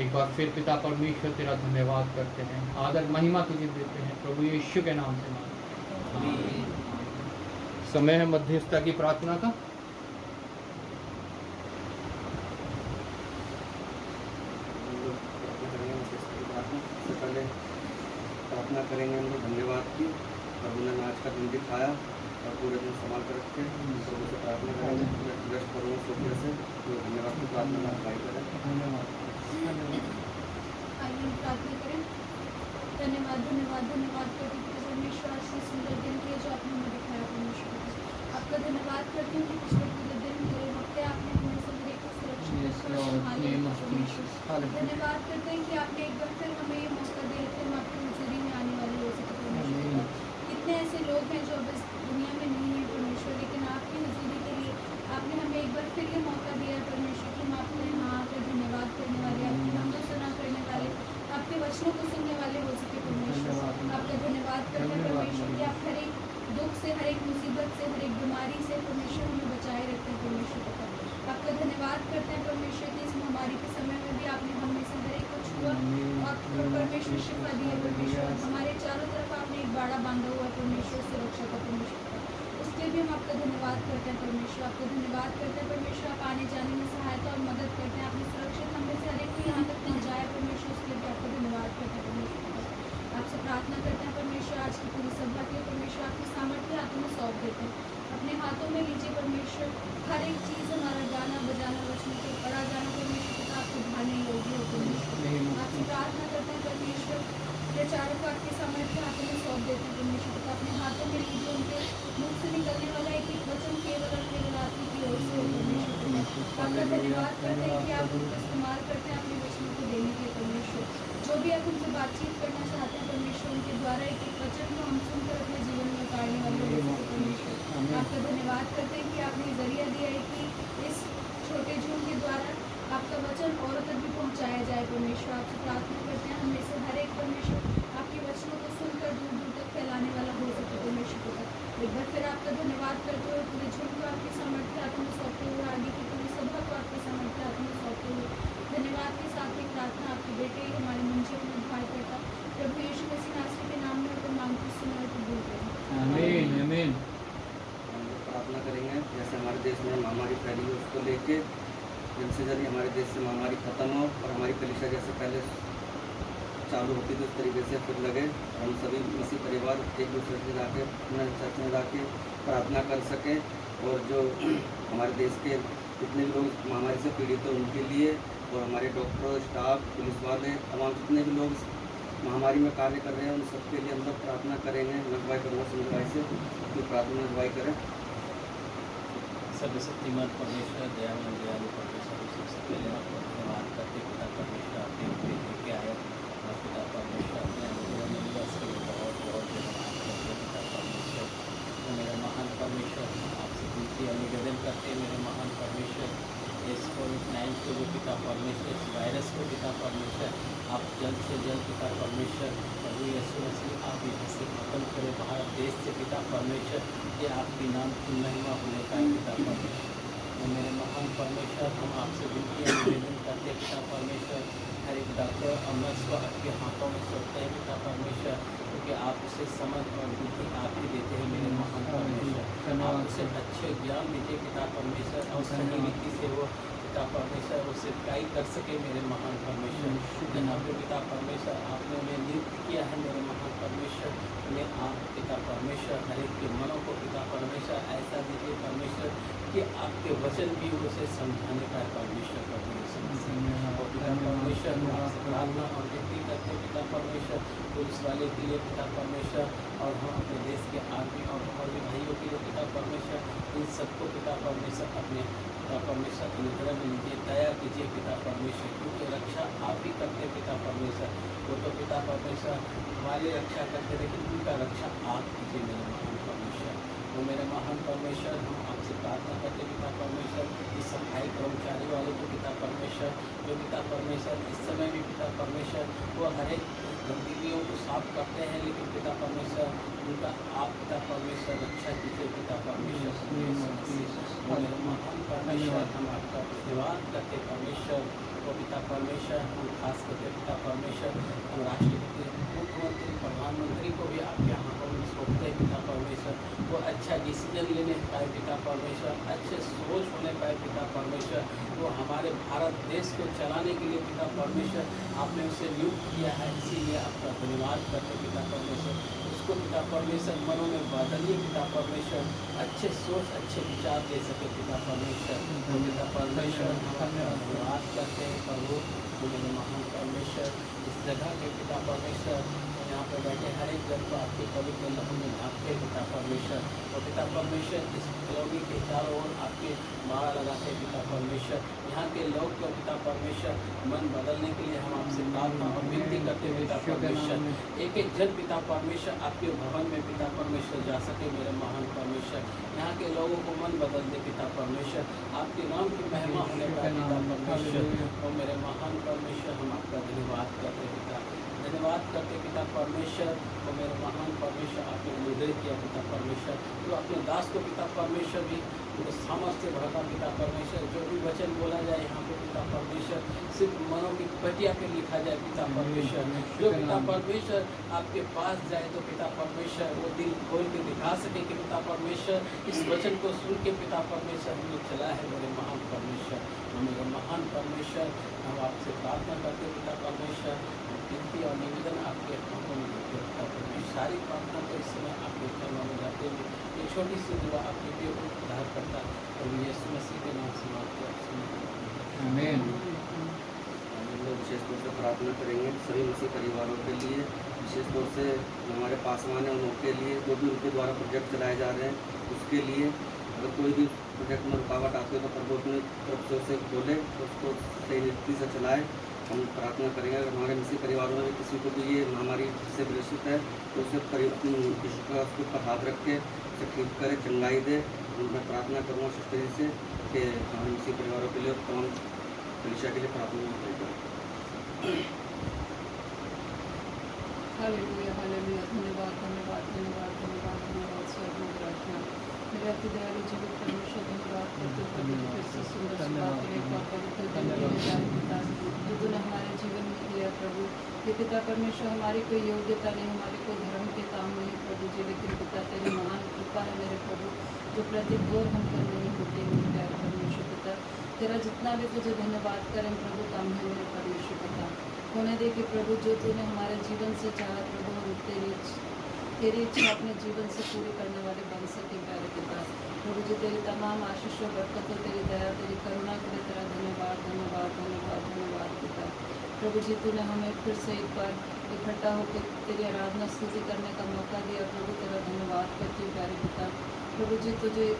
एक बार फिर पिता परमेश्वर तेरा धन्यवाद करते हैं, आदर महिमा तुझे देते हैं प्रभु यीशु के नाम से मांगते हैं। समय है मध्यस्थता की प्रार्थना का। पहले प्रार्थना करेंगे हम लोग धन्यवाद की, प्रभु ने आज का दिन दिखाया और पूरे दिन संभाल कर रखे। प्रभु से प्रार्थना करेंगे, व्यस्त करूँगा सोफिया से, तो धन्यवाद की प्रार्थना अप्लाई करें। आइए हम प्रार्थना करें। धन्यवाद धन्यवाद धन्यवाद करते हैं परमेश्वर, आज के सुंदर दिन के जो आपने हमें दिखाया परमेश्वर। आपका धन्यवाद करते हैं कि पिछले पूरे दिन पूरे हफ्ते आपने हमें सब एक सुरक्षित रखा, संभाले परमेश्वर। धन्यवाद करते हैं कि आपने एक बार फिर हमें ये मौका दिया कि हम आपकी हज़ूरी में आने वाले हो सके परमेश्वर। कितने ऐसे लोग हैं जो अब इस दुनिया में नहीं है परमेश्वर, लेकिन आपकी हज़ूरी के लिए आपने हमें एक बार फिर ये मौका दिया है परमेश्वर कि हम आपके यहाँ आकर धन्यवाद करने वाले, आपकी हमदो सुना करने वाले, आपके वचनों को सुनने वाले हो सके परमेश्वर। आपका धन्यवाद करते हैं परमेश्वर कि आप हर एक दुख से, हर एक मुसीबत से, हर एक बीमारी से परमेश्वर हमें बचाए रखते हैं परमेश्वर। आपका धन्यवाद करते हैं परमेश्वर कि इस महामारी के समय में भी आपने हमें से हर एक को छुआ और परमेश्वर शिफा दी है परमेश्वर। हमारे चारों तरफ आपने एक बाड़ा बांधा हुआ परमेश्वर, सुरक्षा का परमेश्वर। उसके भी हम आपका धन्यवाद करते हैं परमेश्वर। आपका धन्यवाद करते हैं परमेश्वर, आप आने जाने में सहायता और मदद करते हैं। आपने सुरक्षित हमें से हर एक को यहाँ तक पहुँचाया परमेश्वर, उसके लिए आपका धन्यवाद करते हैं परमेश्वर। आपसे प्रार्थना करते हैं परमेश्वर, आज की पूरी सभा के लिए परमेश्वर आपकी सामर्थ्य हाथों में सौंप देते हैं। अपने हाथों में लीजिए परमेश्वर, हर एक चीज़ हमारा गाना बजाना, वचनों के पढ़ा जाना परमेश्वर पिता आपको भाने योग्य हो परमेश्वर। आपसे प्रार्थना करते हैं परमेश्वर, प्रचारों को आपके सामर्थ्य हाथों में सौंप देते हैं परमेश्वर पिता। अपने हाथों में लीजिए, उनके मुख से निकलने वाला एक एक वचन केवल और केवल आपकी ओर से हो परमेश्वर पिता। आपका धन्यवाद करते हैं कि आप उनको इस्तेमाल करते हैं अपने वचनों को देने के परमेश्वर। जो भी आप उनसे बातचीत करना चाहते हैं परमेश्वर, उनके द्वारा एक एक वचन को हम सुनकर अपने जीवन में उतारने वाले हो परमेश्वर। आपका धन्यवाद करते हैं कि आपने जरिया दिया है कि इस छोटे झूम के द्वारा आपका वचन औरों तक भी पहुंचाया जाए परमेश्वर। आपसे प्रार्थना करते हैं हमें से हर एक परमेश्वर आपके वचनों को सुनकर दूर दूर तक फैलाने वाला हो सके परमेश्वर तक। एक बार फिर आपका धन्यवाद करते हुए पूरे झूम को आपके सामर्थ्य हाथों में सौंपते हुए, आगे की पूरी सभा को आपके सामर्थ्य हाथों में सौंपते हुए, धन्यवाद के साथ ही प्रार्थना आपके बेटे हमारे मंजिल में भाई करता प्रभु यीशु मसीह नासरी के नाम में तो मांगती सुनो और कबूल करें। आमीन आमीन। हम लोग प्रार्थना करेंगे जैसे हमारे देश में महामारी फैली है उसको लेके जल्द से जल्दी हमारे देश से महामारी खत्म हो और हमारी कलीसिया जैसे पहले चालू होती थी उस तरीके से फिर लगे, हम सभी इसी परिवार एक दूसरे से जाके अपने चर्च में जाके प्रार्थना कर सकें और जो हमारे देश के जितने भी लोग महामारी से पीड़ित हैं उनके लिए और हमारे डॉक्टर, स्टाफ, पुलिस वाले, तमाम जितने भी लोग महामारी में कार्य कर रहे हैं उन सबके लिए हम लोग प्रार्थना करेंगे। अगुवाई करूँगा सुनवाई से तो प्रार्थना अगुवाई करें। सर्वशक्तिमान परमेश्वर, दयावान दयालु परमेश्वर, सबसे पहले आपको धन्यवाद करते पिता परमेश्वर, आपने हमें लेके आए और पिता परमेश्वर अपने अनुभव में बस के लिए बहुत बहुत धन्यवाद करते पिता परमेश्वर। तो मेरा महान परमेश्वर, आपसे विनती और निवेदन करते मेरे महान परमेश्वर, इस कोविड-19 को जो पिता परमेश्वर, इस वायरस को पिता परमेश्वर आप जल्द से जल्द पिता परमेश्वर प्रभु यीशु मसीह आप यहाँ से खत्म करें, भारत देश से पिता परमेश्वर कि आपके नाम की महिमा होने पाए पिता परमेश्वर। तो मेरे महान परमेश्वर, हम आपसे विनती निवेदन करते हैं पिता परमेश्वर, हर एक डॉक्टर और नर्स को आपके हाथों में सौंपते हैं पिता परमेश्वर, क्योंकि आप उसे समझ और बुद्धि आप ही देते हैं मेरे महान परमेश्वर। आप उसे अच्छे ज्ञान दीजिए पिता परमेश्वर, और सही रीति से वो पिता परमेश्वर उसे गाइड कर सके मेरे महान परमेश्वर। जहाँ पे पिता परमेश्वर आपने उन्हें नियुक्त किया है मेरे महान परमेश्वर, उन्हें आप पिता परमेश्वर हर एक के मनों को पिता परमेश्वर ऐसा दीजिए परमेश्वर कि आपके वचन भी उसे समझाने का परमेश्वर और पिता परमेश्वर हम आपसे प्रार्थना और विनती करते पिता परमेश्वर पुलिस वाले के लिए पिता परमेश्वर, और हम अपने देश के आर्मी और भी भाइयों के लिए पिता परमेश्वर, इन सबको पिता परमेश्वर अपने पिता परमेश्वर अनुग्रह में लीजिए, दया कीजिए पिता परमेश्वर, क्योंकि रक्षा आप ही करते पिता परमेश्वर। वो तो पिता परमेश्वर हमारी रक्षा करते, लेकिन उनका रक्षा आप कीजिए मेरे महान परमेश्वर। वो मेरे महान परमेश्वर, हम आपसे प्रार्थना करते पिता परमेश्वर, इस सफाई कर्मचारी वाले को पिता परमेश्वर, जो पिता परमेश्वर इस समय भी पिता परमेश्वर वो हर एक गंदगियों को साफ करते हैं, लेकिन पिता परमेश्वर उनका आप पिता परमेश्वर रक्षा कीजिए पिता परमेश्वर। वो मेरे महान परमेश्वर, हम आपका धन्यवाद करते परमेश्वर। वो पिता परमेश्वर, हम खास करके पिता परमेश्वर, हम राष्ट्रपति, मुख्यमंत्री, प्रधानमंत्री को भी आपके हाथों में सौंपते हैं पिता परमेश्वर। वो अच्छा डिसीजन लेने पाए पिता परमेश्वर, अच्छे सोच होने पाए पिता परमेश्वर। वो हमारे भारत देश को चलाने के लिए पिता परमेश्वर आपने उसे नियुक्त किया है, इसीलिए आपका धन्यवाद करते पिता परमेश्वर। उसको पिता परमेश्वर मनों में बदलिए पिता परमेश्वर, अच्छे सोच अच्छे विचार दे सके पिता परमेश्वर। तो पिता परमेश्वर हम आपका धन्यवाद करते हैं प्रभु, मेरे महान परमेश्वर। इस जगह के पिता परमेश्वर, यहाँ पर बैठे हर एक जन को आपके पवित्र लहू में ढांपते पिता परमेश्वर। और पिता परमेश्वर इस कॉलोनी के चारों ओर आपके माला लगाते पिता परमेश्वर। यहाँ के लोग को पिता परमेश्वर मन बदलने के लिए हम आपसे प्रार्थना और विनती करते पिता परमेश्वर। एक एक जन पिता परमेश्वर आपके भवन में पिता परमेश्वर जा सके मेरे महान परमेश्वर। यहाँ के लोगों को मन बदल दे पिता परमेश्वर, आपके नाम की महिमा होने पाए पिता परमेश्वर। और मेरे महान परमेश्वर, हम आपका धन्यवाद करते पिता, धन्यवाद करते पिता परमेश्वर। और मेरे महान परमेश्वर आपने अनुग्रह किया पिता परमेश्वर, तो अपने दास को पिता परमेश्वर भी उनको सामर्थ्य भरता पिता परमेश्वर। जो भी वचन बोला जाए यहाँ पे पिता परमेश्वर, सिर्फ मनों की पटिया पे लिखा जाए पिता परमेश्वर। जो पिता परमेश्वर आपके पास जाए तो पिता परमेश्वर वो दिल खोल के दिखा सके कि पिता परमेश्वर इस वचन को सुन के पिता परमेश्वर हमने चला है मेरे महान परमेश्वर। मेरे महान परमेश्वर, हम आपसे प्रार्थना करते पिता परमेश्वर, विनती और निवेदन आपके हाथों में देते पिता परमेश्वर। सारी प्रार्थना को इस समय आपके चरणों में जाते हुए ये छोटी सी दुआ आपके लिए उद्धार करता और यीशु मसीह के नाम से मांगते हैं, आमीन। हम लोग विशेष तौर से प्रार्थना करेंगे सभी मसीह परिवारों के लिए, विशेष तौर से जो हमारे पासवान हैं उनके लिए, जो भी उनके द्वारा प्रोजेक्ट चलाए जा रहे हैं उसके लिए। अगर कोई भी प्रोजेक्ट में रुकावट आती है तो प्रभु अपनी तरफ से उसे खोले, तो उसको सही नीति से चलाए। हम प्रार्थना करेंगे अगर हमारे मसीह परिवारों में किसी को भी ये महामारी से ग्रसित है तो उसे अपनी उसके ऊपर हाथ रख के उसे ठीक करे, चंगाई दे। मैं प्रार्थना करूँगा सिस्टर जी से कि हमारे मसीह परिवारों के लिए और तमाम कलीसिया के लिए प्रार्थना करें। हालेलुया हालेलुया, धन्यवाद धन्यवाद धन्यवाद धन्यवाद धन्यवाद स्वर्ग में प्रार्थना। मेरे अति दयालु जीवित परमेश्वर, धन्यवाद करते प्रभु फिर से सुंदर सुबह के लिए और पवित्र दिन के लिए जाए पिता, जो तूने हमारे जीवन में किया प्रभु। ये पिता परमेश्वर हमारी कोई योग्यता नहीं, हमारे कोई धर्म के काम नहीं प्रभु जी, लेकिन पिता तेरी महान कृपा है मेरे प्रभु, जो प्रति ओर हम पर नहीं होती मेरे प्यारे परमेश्वर पिता। तेरा जितना भी तुझे धन्यवाद करें प्रभु कम है मेरे परमेश्वर पिता। होने दे कि प्रभु जो तूने हमारे जीवन से चाहा प्रभु, हम तेरी इच्छा अपने जीवन से पूरी करने वाले बन सके प्यारे पिता। प्रभु जी तेरी तमाम आशीषों बरकतों, तेरी दया तेरी करुणा के लिए तेरा धन्यवाद धन्यवाद धन्यवाद धन्यवाद पिता। प्रभु जी तूने हमें फिर से एक बार इकट्ठा होकर तेरी आराधना स्तुति करने का मौका दिया प्रभु, तेरा धन्यवाद करती हूँ प्यारे पिता। प्रभु जी तुझे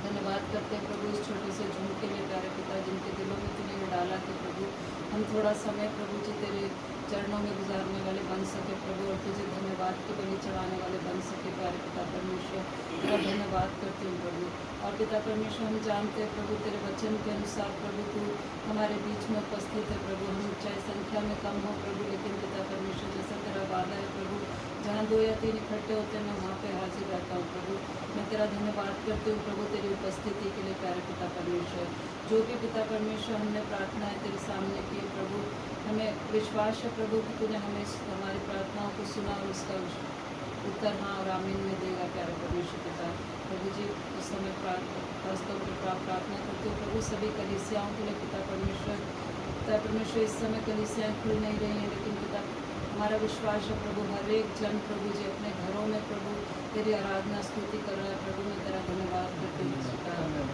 धन्यवाद करते हैं प्रभु इस छोटे से झुंड के लिए प्यारे पिता, जिनके दिलों में तूने ये डाला कि प्रभु हम थोड़ा समय प्रभु जी तेरे चरणों में गुजारने वाले बन सके प्रभु, और तुझे धन्यवाद की बलि चढ़ाने वाले बन सके प्यारे पिता परमेश्वर। तेरा धन्यवाद करती हूँ प्रभु। और पिता परमेश्वर हम जानते हैं प्रभु तेरे वचन के अनुसार प्रभु तू हमारे बीच में उपस्थित है प्रभु। हम चाहे संख्या में कम हो प्रभु, लेकिन पिता परमेश्वर जैसा तेरा वादा है प्रभु, जहाँ 2 या 3 इकट्ठे होते हैं मैं वहाँ पे हाजिर रहता हूँ प्रभु। मैं तेरा धन्यवाद करती हूँ प्रभु तेरी उपस्थिति के लिए प्यारे पिता परमेश्वर। जो भी पिता परमेश्वर हमने प्रार्थना है तेरे सामने की है प्रभु, हमें विश्वास है प्रभु कि तूने हमें हमारी प्रार्थनाओं को सुना और उसका उत्तर हाँ और आमीन में देगा प्यारे परमेश्वर पिता। प्रभु जी उस समय वास्तव में प्रार्थना करते हो प्रभु सभी कलीसियाओं के लिए पिता परमेश्वर इस समय कलीसियाएँ खुल नहीं रही हैं, लेकिन पिता हमारा विश्वास है प्रभु हर एक जन प्रभु जी अपने घरों में प्रभु तेरी आराधना स्तुति कर रहा है प्रभु। मैं तेरा धन्यवाद करती हूँ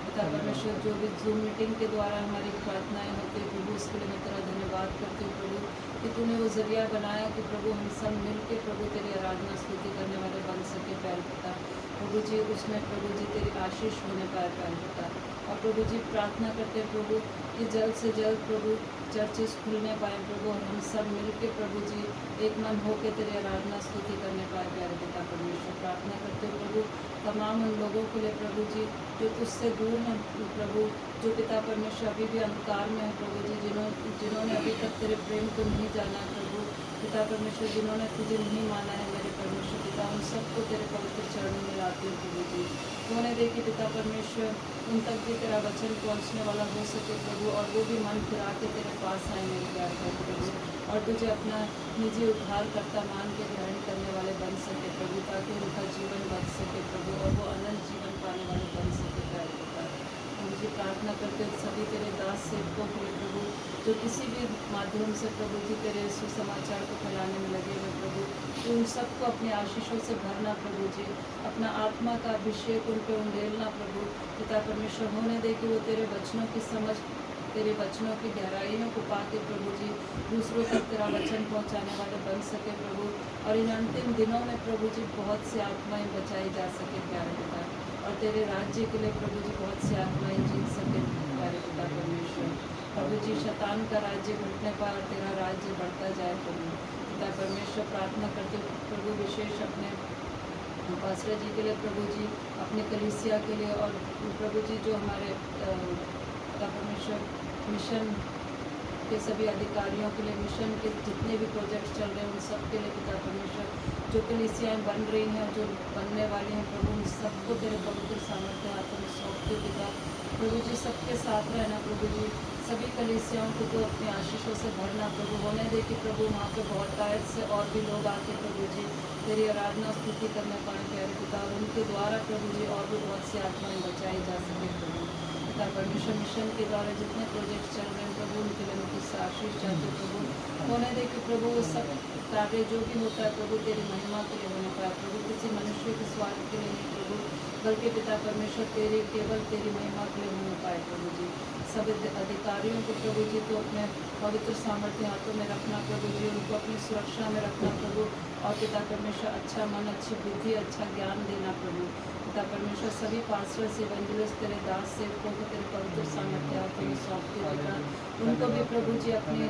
पिता परमेश्वर। जो भी जूम मीटिंग के द्वारा हमारी प्रार्थनाएं होती है प्रभु उसके लिए मैं तेरा धन्यवाद करती हूँ प्रभु कि तूने वो जरिया बनाया कि प्रभु हम सब मिल के प्रभु तेरी आराधना स्तुति करने वाले बन सके प्यारे पिता। प्रभु जी उसमें प्रभु जी तेरी आशीष होने पाए प्यारे पिता। और प्रभु जी प्रार्थना करते हैं प्रभु कि जल्द से जल्द प्रभु चर्चेस खुलने पाए प्रभु और हम सब मिल के प्रभु जी एक मन होकर तेरी आराधना स्तुति करने पाए प्यारे पिता परमेश्वर। प्रार्थना करते हैं प्रभु तमाम उन लोगों के लिए प्रभु जी जो तुझसे दूर हैं प्रभु, जो पिता परमेश्वर अभी भी अंधकार में है प्रभु जी, जिन्होंने अभी तक तेरे प्रेम को नहीं जाना प्रभु पिता परमेश्वर, जिन्होंने तुझे नहीं माना है मेरे परमेश्वर पिता, उन सबको तेरे पवित्र चरणों में लाती हूँ प्रभु जी। होने दे कि पिता परमेश्वर उन तक भी तेरा वचन पहुँचने वाला हो सके प्रभु और वो भी मन फिरा के तेरे पास आए मेरे प्यार कर प्रभु और तुझे अपना निजी उद्धारकर्ता मान के ग्रहण करने वाले बन सके प्रभु, ताकि उनका जीवन बच सके प्रभु और वो अनंत जीवन पाने वाले बन सके प्यारे पिता। मुझे प्रार्थना करते सभी तेरे दास सेवकों के लिए प्रभु जो किसी भी माध्यम से प्रभु जी तेरे सुसमाचार को फैलाने में लगे हुए प्रभु, तो उन सबको अपने आशीषों से भरना प्रभु जी, अपना आत्मा का अभिषेक उन पर उंडेलना प्रभु पिता परमेश्वर। होने दे कि वो तेरे वचनों की समझ, तेरे वचनों की गहराइयों को पाके प्रभु जी दूसरों तक तेरा वचन पहुंचाने वाले बन सके प्रभु और इन अंतिम दिनों में प्रभु जी बहुत सी आत्माएं बचाई जा सके प्यारे पिता और तेरे राज्य के लिए प्रभु जी बहुत सी आत्माएं जीत सके प्यारे पिता परमेश्वर। प्रभु जी शैतान का राज्य घटने पर और तेरा राज्य बढ़ता जाए प्रभु पिता परमेश्वर। प्रार्थना करते प्रभु विशेष अपने पास्टर जी के लिए प्रभु जी, अपने कलीसिया के लिए और प्रभु जी जो हमारे पिता परमेश्वर मिशन के सभी अधिकारियों के लिए, मिशन के जितने भी प्रोजेक्ट्स चल रहे हैं उन सब के लिए पिता परमेश्वर, जो कलीसियाएँ बन रही हैं जो बनने वाली हैं प्रभु उन सबको तेरे पवित्र सामर्थ्य हाथों में सौंपते पिता। प्रभु जी सबके साथ रहना प्रभु जी, सभी कलीसियाओं को तो अपनी आशीषों से भरना प्रभु। होने दे कि प्रभु वहाँ पे बहुत टाइट से और भी लोग आके प्रभु जी तेरी आराधना स्तुति करने पाए प्यारे पिता और उनके द्वारा प्रभु जी और भी बहुत सी आत्माएं बचाई जा सके प्रभु पिता परमेश्वर। मिशन के द्वारा जितने प्रोजेक्ट चल रहे हैं प्रभु उनके लिए मुझे आशीष चाहते प्रभु। होने दे कि प्रभु वो सब कार्य जो भी होता है प्रभु तेरी महिमा के लिए होने पाए प्रभु, किसी मनुष्य के स्वार्थ के लिए नहीं प्रभु, बल्कि पिता परमेश्वर तेरी केवल तेरी महिमा के लिए होने पाए प्रभु जी। सब अधिकारियों को प्रभु जी तो अपने पवित्र सामर्थ्य हाथों में रखना प्रभु जी, उनको अपनी सुरक्षा में रखना प्रभु और पिता परमेश्वर अच्छा मन, अच्छी बुद्धि, अच्छा ज्ञान देना प्रभु पिता परमेश्वर। सभी पास्टर्स इवेंजलिस्ट तेरे दास सेवकों को तेरे पवित्र सामर्थ्य हाथों में सौंपते रखना, उनको भी प्रभु जी अपनी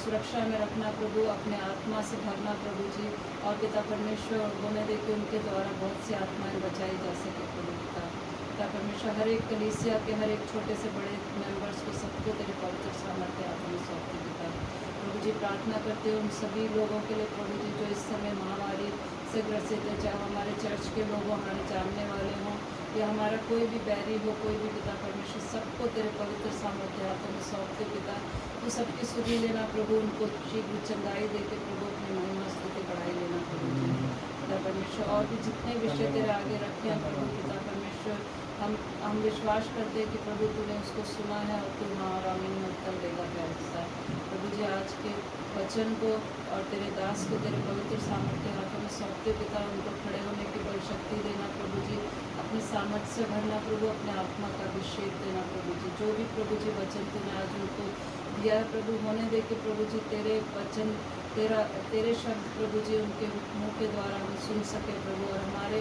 सुरक्षा में रखना प्रभु, अपने आत्मा से भरना प्रभु जी और पिता परमेश्वर होने दे कि उनके द्वारा बहुत सी आत्माएं बचाई जा सके प्रभु पिता परमेश्वर। हर एक कलीसिया के हर एक छोटे से बड़े मेंबर्स को सबको तेरे पवित्र सामर्थ्य हाथों में सौंपते पिता प्रभु जी। प्रार्थना करते हो उन सभी लोगों के लिए प्रभु जी जो इस समय महामारी से ग्रसित है, चाहे हमारे चर्च के लोग हों, हमारे जानने वाले हों या हमारा कोई भी बैरी हो, कोई भी पिता परमेश्वर, सबको तेरे पवित्र सामर्थ्य हाथों में सौंपते पिता। तो सबकी सुधि लेना प्रभु, उनको शीघ्र चंगाई देके प्रभु अपनी महिमा स्तुति बढ़ाई लेना प्रभु जी पिता परमेश्वर। और भी जितने विषय तेरे आगे रखे हैं प्रभु पिता परमेश्वर, हम विश्वास करते हैं कि प्रभु तूने उसको सुना है और तू हाँ और आमीन में उत्तर देगा प्यारे पिता प्रभु जी। आज के वचन को और तेरे दास को तेरे पवित्र सामर्थ्य हाथों में सौंपते पिता, उनको खड़े होने की बल शक्ति देना प्रभु जी, अपने सामर्थ्य से भरना प्रभु, अपने आत्मा का अभिषेक देना प्रभु जी। जो भी प्रभु जी वचन तूने आज उनको दिया है प्रभु, होने दे कि प्रभु जी तेरे वचन तेरे शब्द प्रभु जी उनके मुँह के द्वारा हम सुन सके प्रभु और हमारे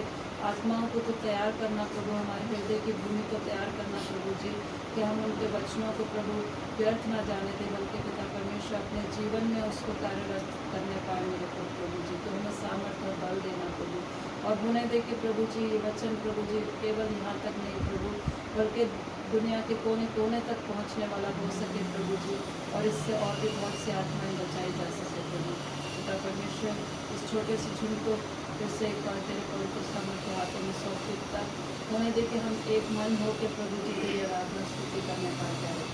आत्माओं को तो तैयार करना प्रभु, हमारे हृदय की भूमि को तैयार करना प्रभु जी, कि हम उनके वचनों को प्रभु व्यर्थ ना जाने दें, बल्कि पिता परमेश्वर अपने जीवन में उसको कार्यरत करने पाए मेरे प्रभु जी। तो हमें सामर्थ्य और बल देना प्रभु और होने दे कि प्रभु जी ये वचन प्रभु जी केवल यहाँ तक नहीं प्रभु, बल्कि दुनिया के कोने कोने तक पहुँचने वाला हो सके प्रभु जी और इससे और भी बहुत सी आत्माएं बचाई जा सके प्रभु पिता परमेश्वर इस छोटे से झुंड को फिर से एक बार तेरे पवित्र सामर्थ्य हाथों में सौंप देता होने दे कि हम एक मन हो के प्रभु जी तेरी आराधना स्तुति करने पाते हैं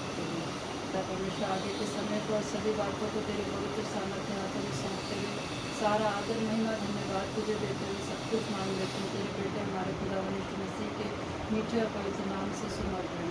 पिता परमेश्वर आगे के समय को और सभी बातों को तेरे पवित्र सामर्थ्य हाथों में सौंपते हुए सारा आदर महिमा धन्यवाद तुझे देते हुए सब कुछ मांग लेते हैं तेरे बेटे हमारे खुदा यीशु मसीह के मीठे और पवित्र नाम से समर्पण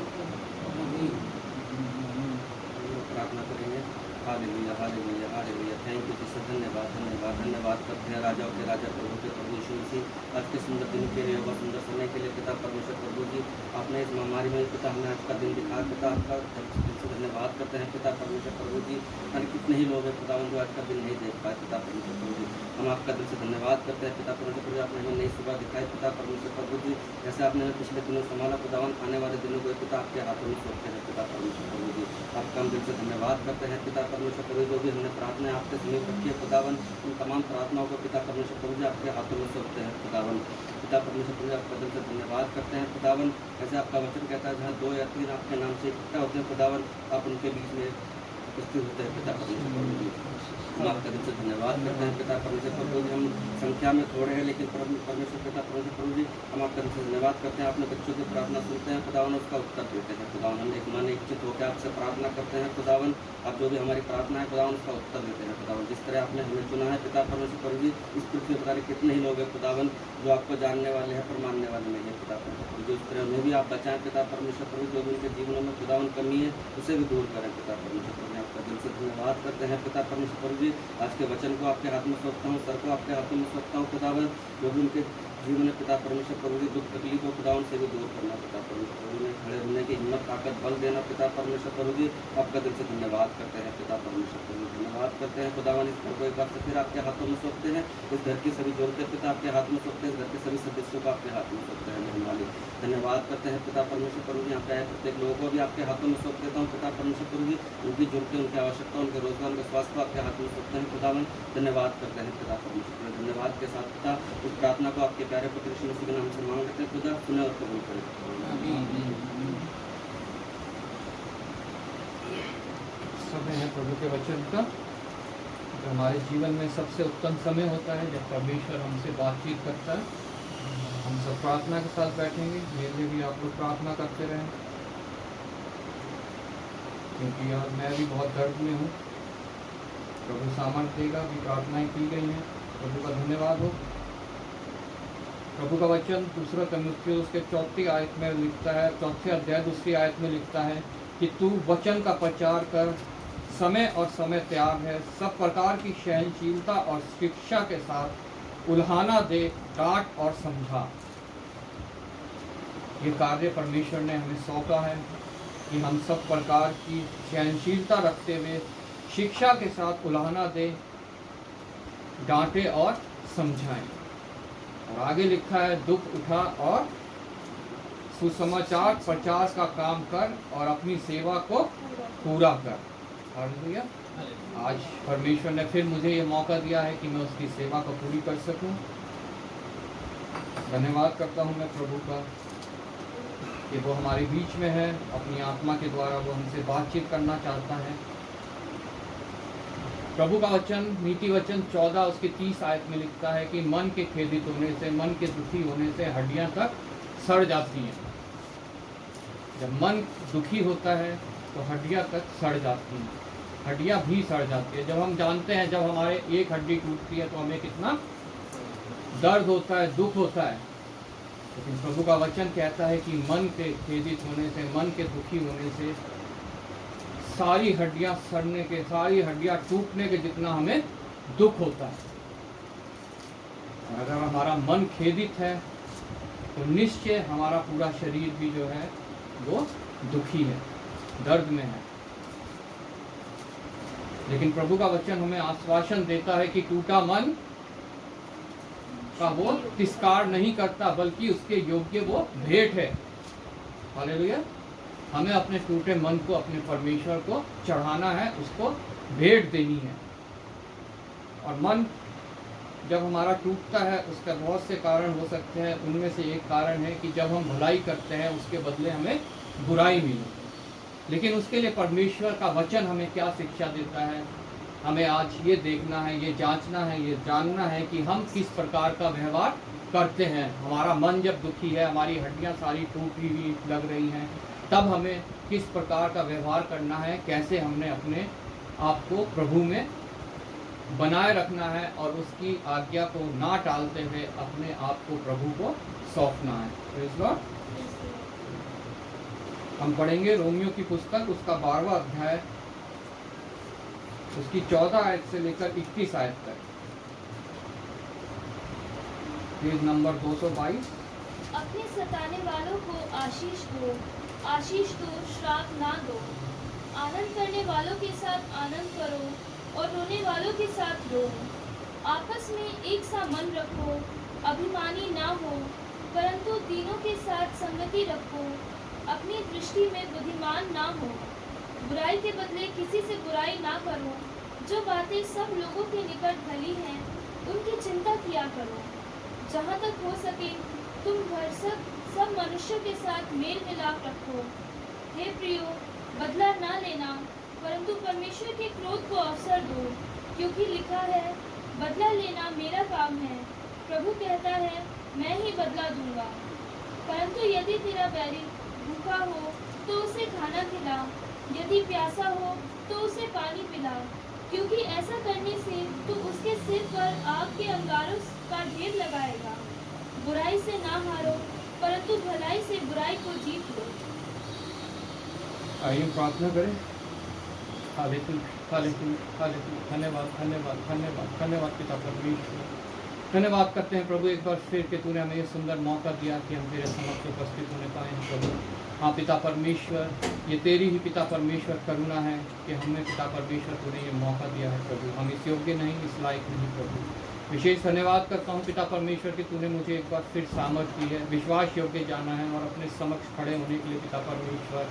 प्रार्थना करेंगे। Hallelujah hallelujah hallelujah. Thank you Jesus. धन्यवाद धन्यवाद धन्यवाद करते हैं राजाओं के राजा प्रभु के प्रभु यीशु मसीह आज के सुंदर दिन के लिए और सुंदर समय के लिए पिता परमेश्वर प्रभु जी आपने इस महामारी में पिता हमें आज का दिन दिखा पिता आपका दिल से धन्यवाद करते हैं पिता परमेश्वर प्रभु जी। और कितने ही लोग हैं खुदा जो आज का दिन नहीं देख पाए पिता परमेश्वर प्रभु जी हम आपका दिल से धन्यवाद करते हैं पिता परमेश्वर प्रभु आपने हमें नई सुबह दिखाई पिता परमेश्वर प्रभु जी जैसे आपने हमें पिछले दिनों संभाला खुदावन आने वाले दिनों को पिता आपके हाथों में सौंपते हैं पिता परमेश्वर प्रभु जी आपका हम दिल से धन्यवाद करते हैं पिता परमेश्वर प्रभु जो भी हमने प्रार्थना आपके समीप रखी है खुदावन उन तमाम प्रार्थनाओं को पिता परमेश्वर प्रभु जी आपके हाथों में सौंपते हैं खुदावन पिता परमेश्वर प्रभु आपका दिल से धन्यवाद करते हैं खुदावन ऐसे आपका वचन कहता है जहाँ 2 या 3 आपके नाम से इकट्ठा होते हैं खुदावन आप उनके बीच में उपस्थित होते हैं पिता परमेश्वर प्रभु जी हम आपका दिल से धन्यवाद करते हैं पिता परमेश्वर प्रभु जी हम संख्या में थोड़े हैं लेकिन परमेश्वर पिता परमेश्वर प्रभु जी हम आपका दिल से धन्यवाद करते हैं अपने बच्चों की प्रार्थना सुनते हैं खुदावन उसका उत्तर देते हैं खुदावन हम एक मन इच्छित होकर आपसे प्रार्थना करते हैं खुदावन आप जो भी हमारी प्रार्थना है खुदावन उसका उत्तर देते हैं खुदावन जिस तरह आपने हमें चुना है पिता परमेश्वर प्रभु जी इस पृथ्वी पर कितने ही लोग हैं खुदावन जो आपको जानने वाले हैं पर मानने वाले नहीं है पिता परमेश्वर जो इस तरह उन्हें भी आप बचाएं पिता परमेश्वर प्रभु जो भी उनके जीवनों में खुदावन कमी है उसे भी दूर करें पिता परमेश्वर प्रभु आपका दिल से धन्यवाद करते हैं पिता परमेश्वर प्रभु जी आज के वचन को आपके हाथ में सौंपता हूँ सर को आपके हाथों में सौंपता हूँ खुदावन जो भी उनके जीवन में पिता परमेश्वर प्रभु जी दुख तकलीफ को खुदावन से भी दूर करना पिता परमेश्वर प्रभु ने खड़े होने की हिम्मत ताकत बल देना पिता परमेश्वर प्रभु जी आपका दिल से धन्यवाद करते हैं पिता परमेश्वर प्रभु धन्यवाद करते हैं खुदावन इस घर को एक बार से फिर आपके हाथों में सौंपते हैं इस घर की सभी जरूरतें पिता आपके हाथ में सौंपते हैं इस घर के सभी सदस्यों को आपके हाथ में सौंपते हैं मेरे मालिक धन्यवाद करते हैं पिता परमेश्वर प्रभु जी यहाँ पे आए प्रत्येक लोगों को भी आपके हाथों में सौंप देता हूँ पिता परमेश्वर प्रभु जी उनकी जरूरतें उनकी आवश्यकता उनके रोजगार उनके स्वास्थ्य को आपके हाथ में सौंपते हैं खुदावन धन्यवाद करते हैं पिता परमेश्वर प्रभु धन्यवाद के साथ पिता इस प्रार्थना को आपके प्यारे पुत्र यीशु मसीह के नाम से मांग लेते हैं खुदा सुने और कबूल करें। समय है प्रभु के वचन का जो हमारे जीवन में सबसे उत्तम समय होता है जब परमेश्वर हमसे बातचीत करता है। हम सब प्रार्थना के साथ बैठेंगे मेरे लिए भी आप लोग प्रार्थना करते रहें क्योंकि यार मैं भी बहुत दर्द में हूँ। प्रभु सामर्थ्य देगा भी प्रार्थनाएं की गई हैं प्रभु का धन्यवाद हो। प्रभु का वचन 2 तीमुथियुस उसके 4th आयत में लिखता है 4th अध्याय 2 आयत में लिखता है कि तू वचन का प्रचार कर समय और समय तैयार है सब प्रकार की सहनशीलता और शिक्षा के साथ उल्हाना दे डांट और समझा। ये कार्य परमेश्वर ने हमें सौंपा है कि हम सब प्रकार की सहनशीलता रखते हुए शिक्षा के साथ उल्हाना दे डांटे और समझाएं। और आगे लिखा है दुख उठा और सुसमाचार प्रचार का काम कर और अपनी सेवा को पूरा कर। हालेलुया। आज परमेश्वर ने फिर मुझे ये मौका दिया है कि मैं उसकी सेवा को पूरी कर सकूं। धन्यवाद करता हूं मैं प्रभु का कि वो हमारे बीच में है अपनी आत्मा के द्वारा वो हमसे बातचीत करना चाहता है। प्रभु का वचन नीति वचन 14 उसके 30 आयत में लिखता है कि मन के खेदित होने से मन के दुखी होने से हड्डियां तक सड़ जाती हैं। जब मन दुखी होता है तो हड्डियां तक सड़ जाती हैं हड्डियां भी सड़ जाती है। जब हम जानते हैं जब हमारे एक हड्डी टूटती है तो हमें कितना दर्द होता है दुख होता है। लेकिन प्रभु का वचन कहता है कि मन के खेदित होने से मन के दुखी होने से सारी हड्डियां सड़ने के सारी हड्डियां टूटने के जितना हमें दुख होता है। और अगर हमारा मन खेदित है तो निश्चय हमारा पूरा शरीर भी जो है वो दुखी है दर्द में है। लेकिन प्रभु का वचन हमें आश्वासन देता है कि टूटा मन का वो तिरस्कार नहीं करता बल्कि उसके योग्य वो भेंट है। हालेलुया। हमें अपने टूटे मन को अपने परमेश्वर को चढ़ाना है उसको भेंट देनी है। और मन जब हमारा टूटता है उसका बहुत से कारण हो सकते हैं। उनमें से एक कारण है कि जब हम भलाई करते हैं उसके बदले हमें बुराई मिले। लेकिन उसके लिए परमेश्वर का वचन हमें क्या शिक्षा देता है हमें आज ये देखना है, ये जांचना है, ये जानना है कि हम किस प्रकार का व्यवहार करते हैं। हमारा मन जब दुखी है, हमारी हड्डियां सारी टूटी हुई लग रही हैं, तब हमें किस प्रकार का व्यवहार करना है, कैसे हमने अपने आप को प्रभु में बनाए रखना है और उसकी आज्ञा को ना टालते हुए अपने आप को प्रभु को सौंपना है। Praise Lord। हम पढ़ेंगे रोमियो की पुस्तक, उसका 12वां अध्याय, उसकी 14 आयत से लेकर 21 आयत तक। Page number 222। अपने सताने वालों को आशीष दो, आशीष दो, श्राप ना दो। आनंद करने वालों के साथ आनंद करो और रोने वालों के साथ रो। आपस में एक सा मन रखो, अभिमानी ना हो, परंतु तीनों के साथ संगति रखो। अपनी दृष्टि में बुद्धिमान ना हो, बुराई के बदले किसी से बुराई ना करो। जो बातें सब लोगों के निकट भली हैं, उनकी चिंता किया करो। जहाँ तक हो सके तुम भरसक सब मनुष्यों के साथ मेल मिलाप रखो। हे प्रियो, बदला ना लेना, परंतु परमेश्वर के क्रोध को अवसर दो, क्योंकि लिखा है, बदला लेना मेरा काम है, प्रभु कहता है, मैं ही बदला दूंगा। परंतु यदि तेरा बैरी भूखा हो तो उसे खाना खिला, यदि प्यासा हो तो उसे पानी पिला, क्योंकि ऐसा करने से तू उसके सिर पर आग के अंगारों का ढेर लगाएगा। बुराई से ना हारो, परंतु भलाई से बुराई को जीत लो। आइए प्रार्थना करें। Hallelujah, hallelujah, hallelujah. धन्यवाद, धन्यवाद, धन्यवाद, धन्यवाद पिता परमेश्वर। धन्यवाद करते हैं प्रभु एक बार फिर के तूने हमें ये सुंदर मौका दिया कि हम तेरे समक्ष उपस्थित होने पाए हैं प्रभु। हाँ पिता परमेश्वर, ये तेरी ही पिता परमेश्वर करुणा है कि हमें पिता परमेश्वर तूने ये मौका दिया है प्रभु। हम इस योग्य नहीं, इस लायक नहीं प्रभु। विशेष धन्यवाद करता हूँ पिता परमेश्वर कि तूने मुझे एक बार फिर सामर्थ्य दी है, विश्वास योग्य जाना है और अपने समक्ष खड़े होने के लिए पिता परमेश्वर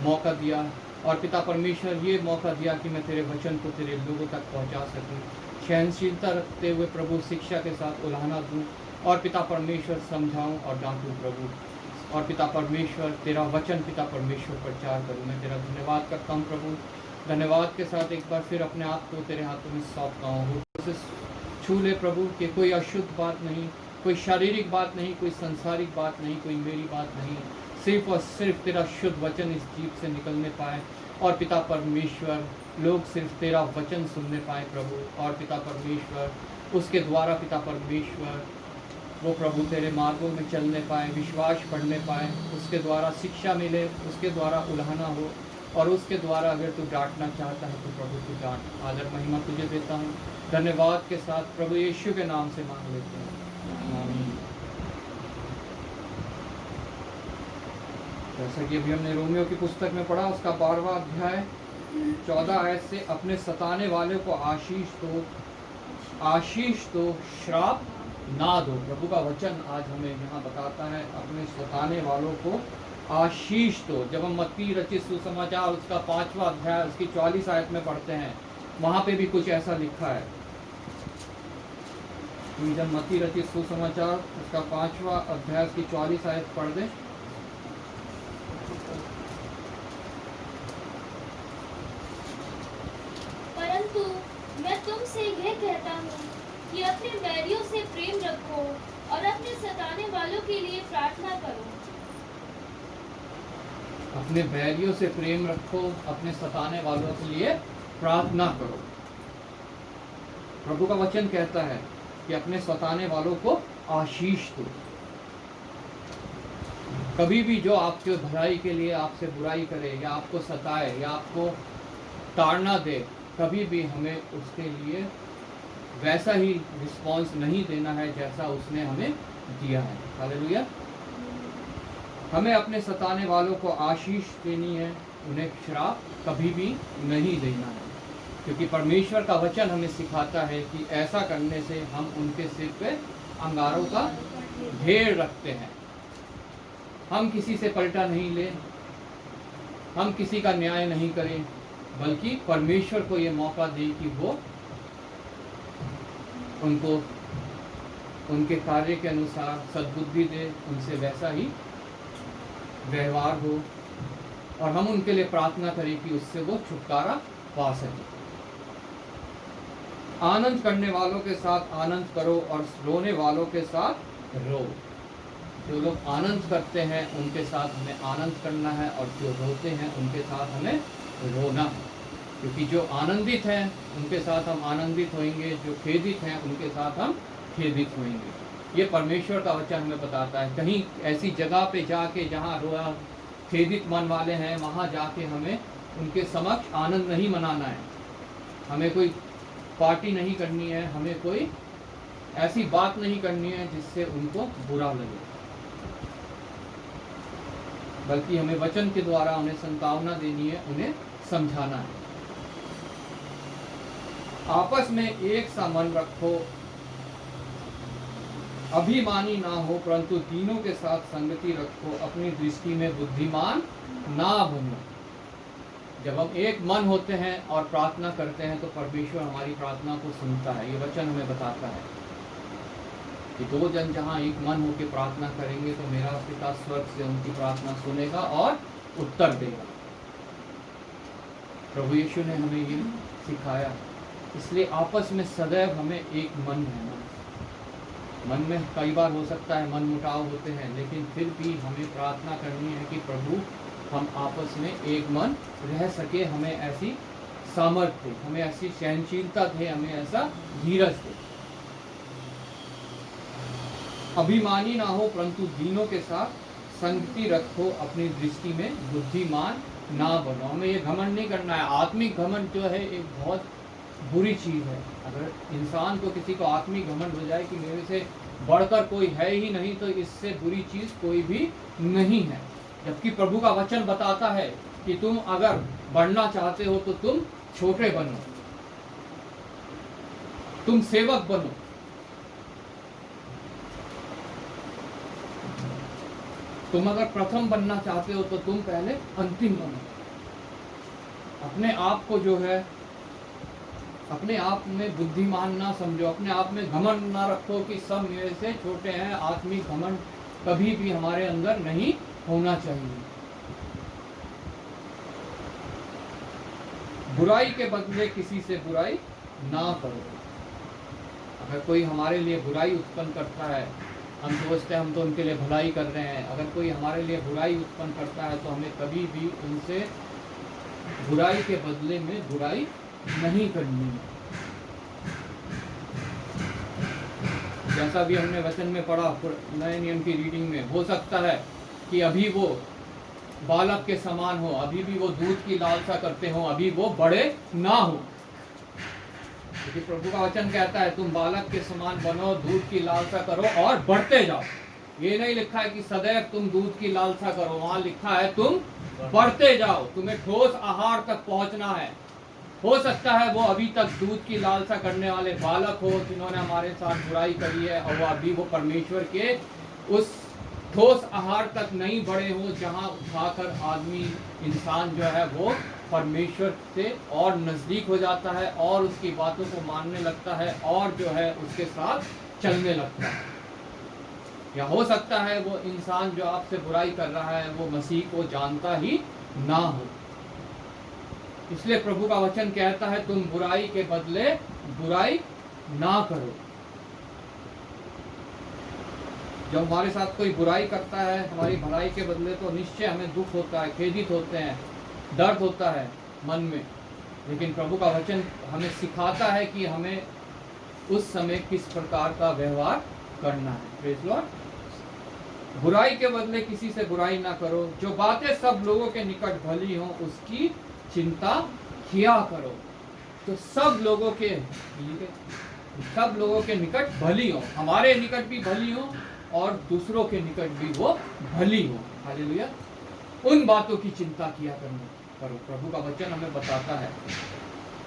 मौका दिया। और पिता परमेश्वर ये मौका दिया कि मैं तेरे वचन को तेरे लोगों तक पहुँचा सकूँ। सहनशीलता रखते हुए प्रभु शिक्षा के साथ उलाहना दूँ और पिता परमेश्वर समझाऊँ और डांटूँ प्रभु। और पिता परमेश्वर तेरा वचन पिता परमेश्वर प्रचार करूँ। मैं तेरा धन्यवाद करता हूँ प्रभु। धन्यवाद के साथ एक बार फिर अपने आप को तेरे हाथों में सौंपता हूँ। छू ले प्रभु कि कोई अशुद्ध बात नहीं, कोई शारीरिक बात नहीं, कोई संसारिक बात नहीं, कोई मेरी बात नहीं, सिर्फ और सिर्फ तेरा शुद्ध वचन इस जीभ से निकलने पाए और पिता परमेश्वर लोग सिर्फ तेरा वचन सुनने पाए प्रभु। और पिता परमेश्वर उसके द्वारा पिता परमेश्वर वो प्रभु तेरे मार्गों में चलने पाए, विश्वास पढ़ने पाए, उसके द्वारा शिक्षा मिले, उसके द्वारा उलाहना हो और उसके द्वारा अगर तू डांटना चाहता है तो प्रभु तू डांट। आदर महिमा तुझे देता हूँ धन्यवाद के साथ प्रभु यीशु के नाम से मांग लेते हैं, आमीन। जैसा कि अभी हमने रोमियो की पुस्तक में पढ़ा, उसका 12वां अध्याय 14 आयत से अपने सताने वाले को आशीष दो, श्राप ना दो। प्रभु का वचन आज हमें यहाँ बताता है अपने सताने वालों को आशीष दो। जब हम मत्ती रचित सुसमाचार उसका 5वां अध्याय उसकी 44 आयत में पढ़ते हैं, वहाँ पे भी कुछ ऐसा लिखा है। जब मत्ती रचित सुसमाचार उसका 5वां अध्याय उसकी 44 आयत पढ़ दें। परंतु मैं तुमसे यह कहता हूँ कि अपने बैरियों से प्रेम रखो और अपने सताने वालों के लिए प्रार्थना करो। अपने बैरियों से प्रेम रखो, अपने सताने वालों के लिए प्रार्थना करो। प्रभु का वचन कहता है कि अपने सताने वालों को आशीष दो। कभी भी जो आपके भलाई के लिए आपसे बुराई करे या आपको सताए या आपको ताड़ना दे, कभी भी हमें उसके लिए वैसा ही रिस्पॉन्स नहीं देना है जैसा उसने हमें दिया है। हालेलुया। हमें अपने सताने वालों को आशीष देनी है, उन्हें श्राप कभी भी नहीं देना है, क्योंकि परमेश्वर का वचन हमें सिखाता है कि ऐसा करने से हम उनके सिर पे अंगारों का ढेर रखते हैं। हम किसी से पलटा नहीं ले, हम किसी का न्याय नहीं करें, बल्कि परमेश्वर को ये मौका दें कि वो उनको उनके कार्य के अनुसार सद्बुद्धि दे, उनसे वैसा ही व्यवहार हो और हम उनके लिए प्रार्थना करें कि उससे वो छुटकारा पा सके। आनंद करने वालों के साथ आनंद करो और रोने वालों के साथ रो। जो लोग आनंद करते हैं उनके साथ हमें आनंद करना है, और जो रोते हैं उनके साथ हमें रोना है। क्योंकि जो आनंदित हैं उनके साथ हम आनंदित होंगे, जो खेदित हैं उनके साथ हम खेदित होंगे। ये परमेश्वर का वचन हमें बताता है। कहीं ऐसी जगह पे जाके जहाँ रोया खेदित मन वाले हैं, वहाँ जाके हमें उनके समक्ष आनंद नहीं मनाना है। हमें कोई पार्टी नहीं करनी है, हमें कोई ऐसी बात नहीं करनी है जिससे उनको बुरा लगे, बल्कि हमें वचन के द्वारा उन्हें संतावना देनी है, उन्हें समझाना है। आपस में एक सा मन रखो, अभिमानी ना हो, परंतु तीनों के साथ संगति रखो, अपनी दृष्टि में बुद्धिमान ना बनो। जब हम एक मन होते हैं और प्रार्थना करते हैं तो परमेश्वर हमारी प्रार्थना को सुनता है। ये वचन हमें बताता है कि दो जन जहाँ एक मन होकर प्रार्थना करेंगे तो मेरा पिता स्वर्ग से उनकी प्रार्थना सुनेगा और उत्तर देगा। प्रभु यीशु ने हमें ये सिखाया। इसलिए आपस में सदैव हमें एक मन रहना। मन में कई बार हो सकता है मन मुटाव होते हैं, लेकिन फिर भी हमें प्रार्थना करनी है कि प्रभु हम आपस में एक मन रह सके। हमें ऐसी सामर्थ्य, हमें ऐसी सहनशीलता दे, हमें ऐसा धीरज दे। अभिमानी ना हो, परंतु दीनों के साथ संगति रखो, अपनी दृष्टि में बुद्धिमान ना बनो। हमें ये घमंड नहीं करना है। आत्मिक घमंड जो है एक बहुत बुरी चीज़ है। अगर इंसान को किसी को आत्मिक घमंड हो जाए कि मेरे से बढ़कर कोई है ही नहीं, तो इससे बुरी चीज़ कोई भी नहीं है। जबकि प्रभु का वचन बताता है कि तुम अगर बढ़ना चाहते हो तो तुम छोटे बनो, तुम सेवक बनो। तुम अगर प्रथम बनना चाहते हो तो तुम पहले अंतिम बनो। अपने आप को जो है, अपने आप में बुद्धिमान ना समझो, अपने आप में घमंड ना रखो कि सब मेरे से छोटे हैं। आत्मिक घमंड कभी भी हमारे अंदर नहीं होना चाहिए। बुराई के बदले किसी से बुराई ना करो। अगर कोई हमारे लिए बुराई उत्पन्न करता है, हम सोचते हैं हम तो उनके लिए भलाई कर रहे हैं। अगर कोई हमारे लिए बुराई उत्पन्न करता है तो हमें कभी भी उनसे बुराई के बदले में बुराई नहीं करनी है। जैसा भी हमने वचन में पढ़ा नए नियम की रीडिंग में, हो सकता है कि अभी वो बालक के समान हो, अभी भी वो दूध की लालसा करते हो, अभी वो बड़े ना हो। क्योंकि प्रभु का वचन कहता है तुम बालक के समान बनो, दूध की लालसा करो और बढ़ते जाओ। ये नहीं लिखा है कि सदैव तुम दूध की लालसा करो, वहां लिखा है तुम बढ़ते जाओ। तुम्हें ठोस आहार तक पहुंचना है। हो सकता है वो अभी तक दूध की लालसा करने वाले बालक हो जिन्होंने हमारे साथ बुराई करी है, और वो अभी वो परमेश्वर के उस ठोस आहार तक नहीं बढ़े हो जहाँ उठाकर आदमी, इंसान जो है वो परमेश्वर से और नज़दीक हो जाता है और उसकी बातों को मानने लगता है और जो है उसके साथ चलने लगता है। या हो सकता है वो इंसान जो आपसे बुराई कर रहा है वो मसीह को जानता ही ना हो। इसलिए प्रभु का वचन कहता है तुम बुराई के बदले बुराई ना करो। जब हमारे साथ कोई बुराई करता है हमारी भलाई के बदले, तो निश्चय हमें दुख होता है, खेदित होते हैं, दर्द होता है मन में। लेकिन प्रभु का वचन हमें सिखाता है कि हमें उस समय किस प्रकार का व्यवहार करना है। Praise Lord. बुराई के बदले किसी से बुराई ना करो, जो बातें सब लोगों के निकट भली हों उसकी चिंता किया करो। तो सब लोगों के निकट भली हो, हमारे निकट भी भली हो और दूसरों के निकट भी वो भली हो। हालेलुया। उन बातों की चिंता किया करो। प्रभु का वचन हमें बताता है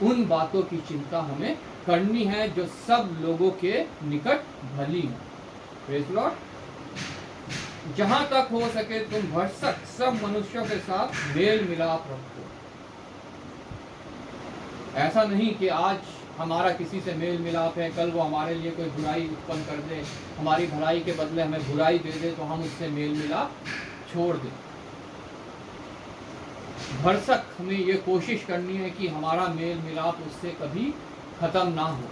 उन बातों की चिंता हमें करनी है जो सब लोगों के निकट भली हो। Praise Lord. जहां तक हो सके तुम भरसक सब मनुष्यों के साथ मेल मिलाप रखो। ऐसा नहीं कि आज हमारा किसी से मेल मिलाप है, कल वो हमारे लिए कोई बुराई उत्पन्न कर दे, हमारी भलाई के बदले हमें बुराई दे दे तो हम उससे मेल मिलाप छोड़ दें। भरसक हमें ये कोशिश करनी है कि हमारा मेल मिलाप उससे कभी खत्म ना हो।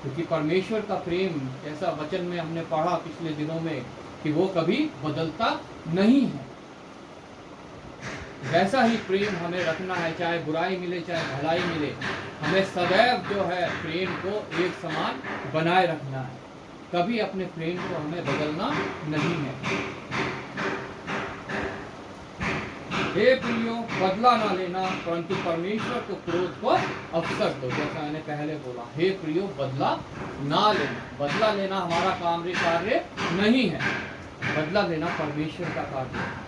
क्योंकि परमेश्वर का प्रेम, जैसा वचन में हमने पढ़ा पिछले दिनों में, कि वो कभी बदलता नहीं है। वैसा ही प्रेम हमें रखना है, चाहे बुराई मिले चाहे भलाई मिले, हमें सदैव जो है प्रेम को एक समान बनाए रखना है। कभी अपने प्रेम को हमें बदलना नहीं है। हे प्रियो, बदला ना लेना, परंतु परमेश्वर को क्रोध को अवसर दो। जैसा मैंने पहले बोला, हे प्रियो, बदला ना लेना। बदला लेना हमारा कार्य नहीं है, बदला लेना परमेश्वर का कार्य है।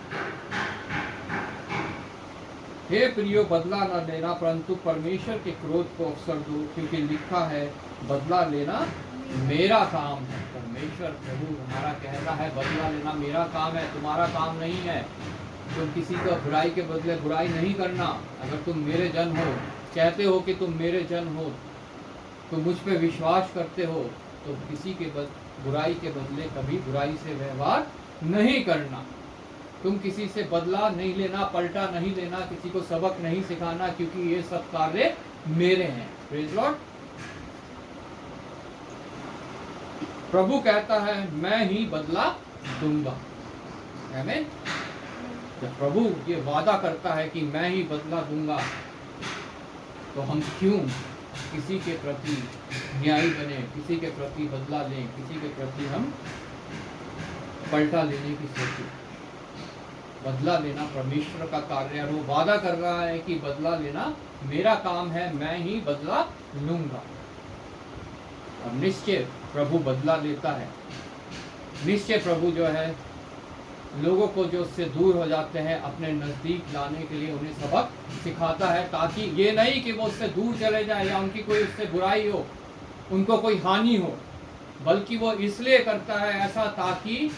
हे प्रियो, बदला न लेना, परंतु परमेश्वर के क्रोध को अवसर दो, क्योंकि लिखा है, बदला लेना मेरा काम है। परमेश्वर प्रभु हमारा कहता है, बदला लेना मेरा काम है, तुम्हारा काम नहीं है। तुम किसी को बुराई के बदले बुराई नहीं करना। अगर तुम मेरे जन हो, कहते हो कि तुम मेरे जन हो, तुम मुझ पे विश्वास करते हो, तो किसी के बुराई के बदले कभी बुराई से व्यवहार नहीं करना। तुम किसी से बदला नहीं लेना, पलटा नहीं लेना, किसी को सबक नहीं सिखाना, क्योंकि ये सब कार्य मेरे हैं। Praise Lord. प्रभु कहता है, मैं ही बदला दूंगा। आमीन। जब प्रभु ये वादा करता है कि मैं ही बदला दूंगा, तो हम क्यों किसी के प्रति न्यायी बने, किसी के प्रति बदला लें, किसी के प्रति हम पलटा लेने की सोचें। बदला लेना परमेश्वर का कार्य है। वो वादा कर रहा है कि बदला लेना मेरा काम है, मैं ही बदला लूंगा। और निश्चय प्रभु बदला लेता है। निश्चय प्रभु जो है लोगों को जो उससे दूर हो जाते हैं, अपने नज़दीक लाने के लिए उन्हें सबक सिखाता है, ताकि ये नहीं कि वो उससे दूर चले जाए या उनकी कोई उससे बुराई हो, उनको कोई हानि हो, बल्कि वो इसलिए करता है ऐसा ताकि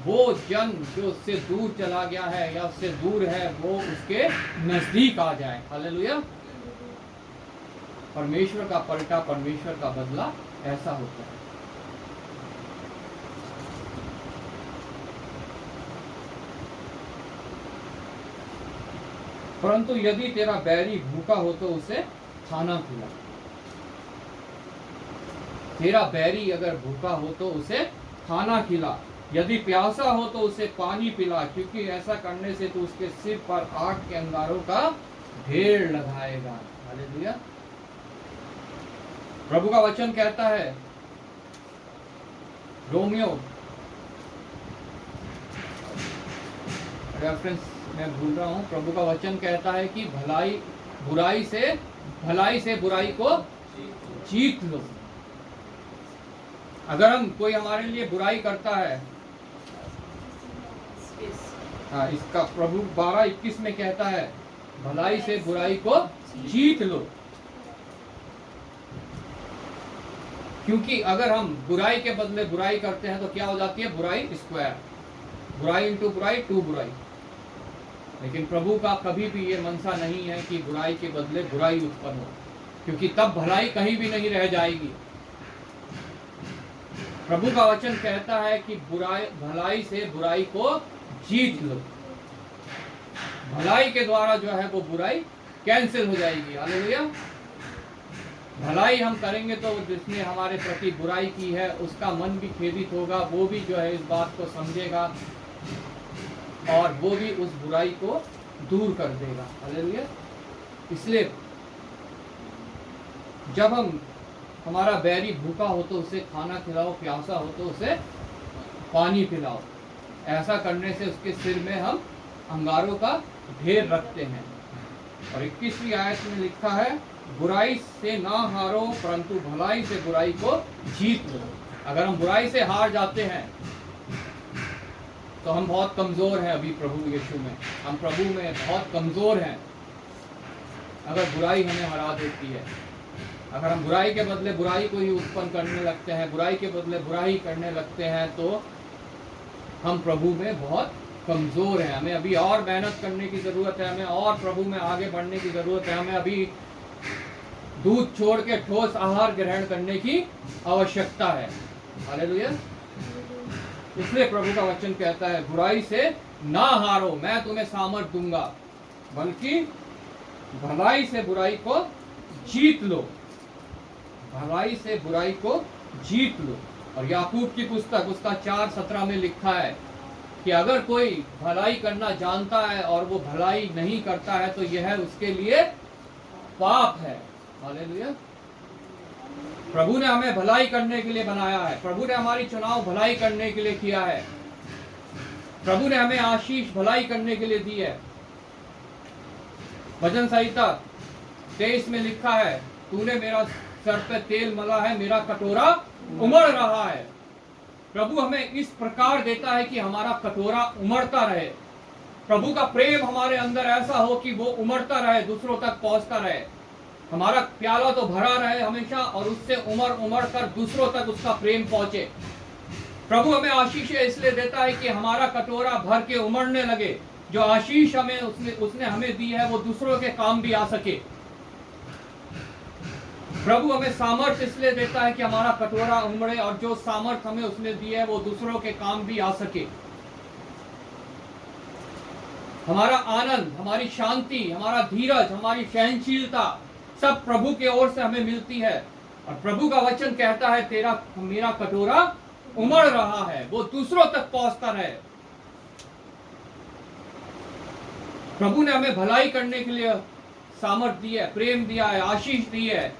वो जन जो उससे दूर चला गया है या उससे दूर है, वो उसके नज़दीक आ जाए। हालेलुया। परमेश्वर का पलटा, परमेश्वर का बदला ऐसा होता है। परंतु यदि तेरा बैरी भूखा हो तो उसे खाना खिला। तेरा बैरी अगर भूखा हो तो उसे खाना खिला, यदि प्यासा हो तो उसे पानी पिला, क्योंकि ऐसा करने से तो उसके सिर पर आग के अंगारों का ढेर लगाएगा। हालेलुया। प्रभु का वचन कहता है, रोमियो, रेफरेंस मैं भूल रहा हूँ, प्रभु का वचन कहता है कि भलाई से बुराई को जीत लो। अगर हम कोई हमारे लिए बुराई करता है, हाँ, इसका प्रभु 12:21 में कहता है, भलाई से बुराई को जीत लो। क्योंकि अगर हम बुराई के बदले बुराई करते हैं तो क्या हो जाती है? बुराई स्क्वायर, बुराई इंटू बुराई टू बुराई। लेकिन प्रभु का कभी भी ये मनसा नहीं है कि बुराई के बदले बुराई उत्पन्न हो, क्योंकि तब भलाई कहीं भी नहीं रह जाएगी। प्रभु का वचन कहता है कि भलाई से बुराई को जीत लो। भलाई के द्वारा जो है वो बुराई कैंसिल हो जाएगी। हालेलुया। भलाई हम करेंगे तो जिसने हमारे प्रति बुराई की है उसका मन भी खेदित होगा, वो भी जो है इस बात को समझेगा और वो भी उस बुराई को दूर कर देगा। हालेलुया। इसलिए जब हमारा बैरी भूखा हो तो उसे खाना खिलाओ, प्यासा हो तो उसे पानी पिलाओ। ऐसा करने से उसके सिर में हम अंगारों का ढेर रखते हैं। और 21वीं आयत में लिखा है, बुराई से ना हारो परंतु भलाई से बुराई को जीत लो। अगर हम बुराई से हार जाते हैं तो हम बहुत कमज़ोर हैं। अभी प्रभु यीशु में हम प्रभु में बहुत कमज़ोर हैं। अगर बुराई हमें हरा देती है, अगर हम बुराई के बदले बुराई को ही उत्पन्न करने लगते हैं, बुराई के बदले बुराई करने लगते हैं, तो हम प्रभु में बहुत कमज़ोर हैं। हमें अभी और मेहनत करने की ज़रूरत है, हमें और प्रभु में आगे बढ़ने की ज़रूरत है। हमें अभी दूध छोड़ के ठोस आहार ग्रहण करने की आवश्यकता है। हालेलुया। इसलिए प्रभु का वचन कहता है, बुराई से ना हारो, मैं तुम्हें सामर्थ दूंगा, बल्कि भलाई से बुराई को जीत लो। भलाई से बुराई को जीत लो। और याकूब की पुस्तक उसका 4:17 में लिखा है कि अगर कोई भलाई करना जानता है और वो भलाई नहीं करता है तो यह उसके लिए पाप है। हालेलुया। प्रभु ने हमें भलाई करने के लिए बनाया है। प्रभु ने हमारी चुनाव भलाई करने के लिए किया है। प्रभु ने हमें आशीष भलाई करने के लिए दी है। भजन संहिता 23 में लिखा है, तूने मेरा सर पे तेल मला है, मेरा कटोरा उमड़ रहा है। प्रभु हमें इस प्रकार देता है कि हमारा कटोरा उमड़ता रहे। प्रभु का प्रेम हमारे अंदर ऐसा हो कि वो उमड़ता रहे, दूसरों तक पहुंचता रहे। हमारा प्याला तो भरा रहे हमेशा और उससे उमड़ कर दूसरों तक उसका प्रेम पहुंचे। प्रभु हमें आशीष इसलिए देता है कि हमारा कटोरा भर के उमड़ने लगे। जो आशीष हमें उसने हमें दी है वो दूसरों के काम भी आ सके। प्रभु हमें सामर्थ्य इसलिए देता है कि हमारा कटोरा उमड़े और जो सामर्थ्य हमें उसने दी है वो दूसरों के काम भी आ सके। हमारा आनंद, हमारी शांति, हमारा धीरज, हमारी सहनशीलता सब प्रभु की ओर से हमें मिलती है। और प्रभु का वचन कहता है मेरा कटोरा उमड़ रहा है, वो दूसरों तक पहुंचता रहे। प्रभु ने हमें भलाई करने के लिए सामर्थ्य दी है, प्रेम दिया है, आशीष दी है।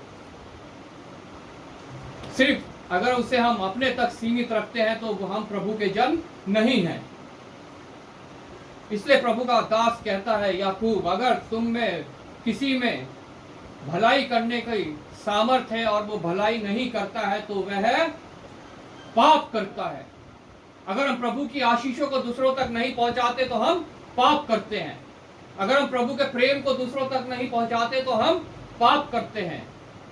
सिर्फ अगर उसे हम अपने तक सीमित रखते हैं तो हम प्रभु के जन नहीं हैं। इसलिए प्रभु का दास कहता है याकूब, अगर तुम में किसी में भलाई करने की सामर्थ्य है और वो भलाई नहीं करता है तो वह पाप करता है। अगर हम प्रभु की आशीषों को दूसरों तक नहीं पहुंचाते तो हम पाप करते हैं। अगर हम प्रभु के प्रेम को दूसरों तक नहीं पहुंचाते तो हम पाप करते हैं।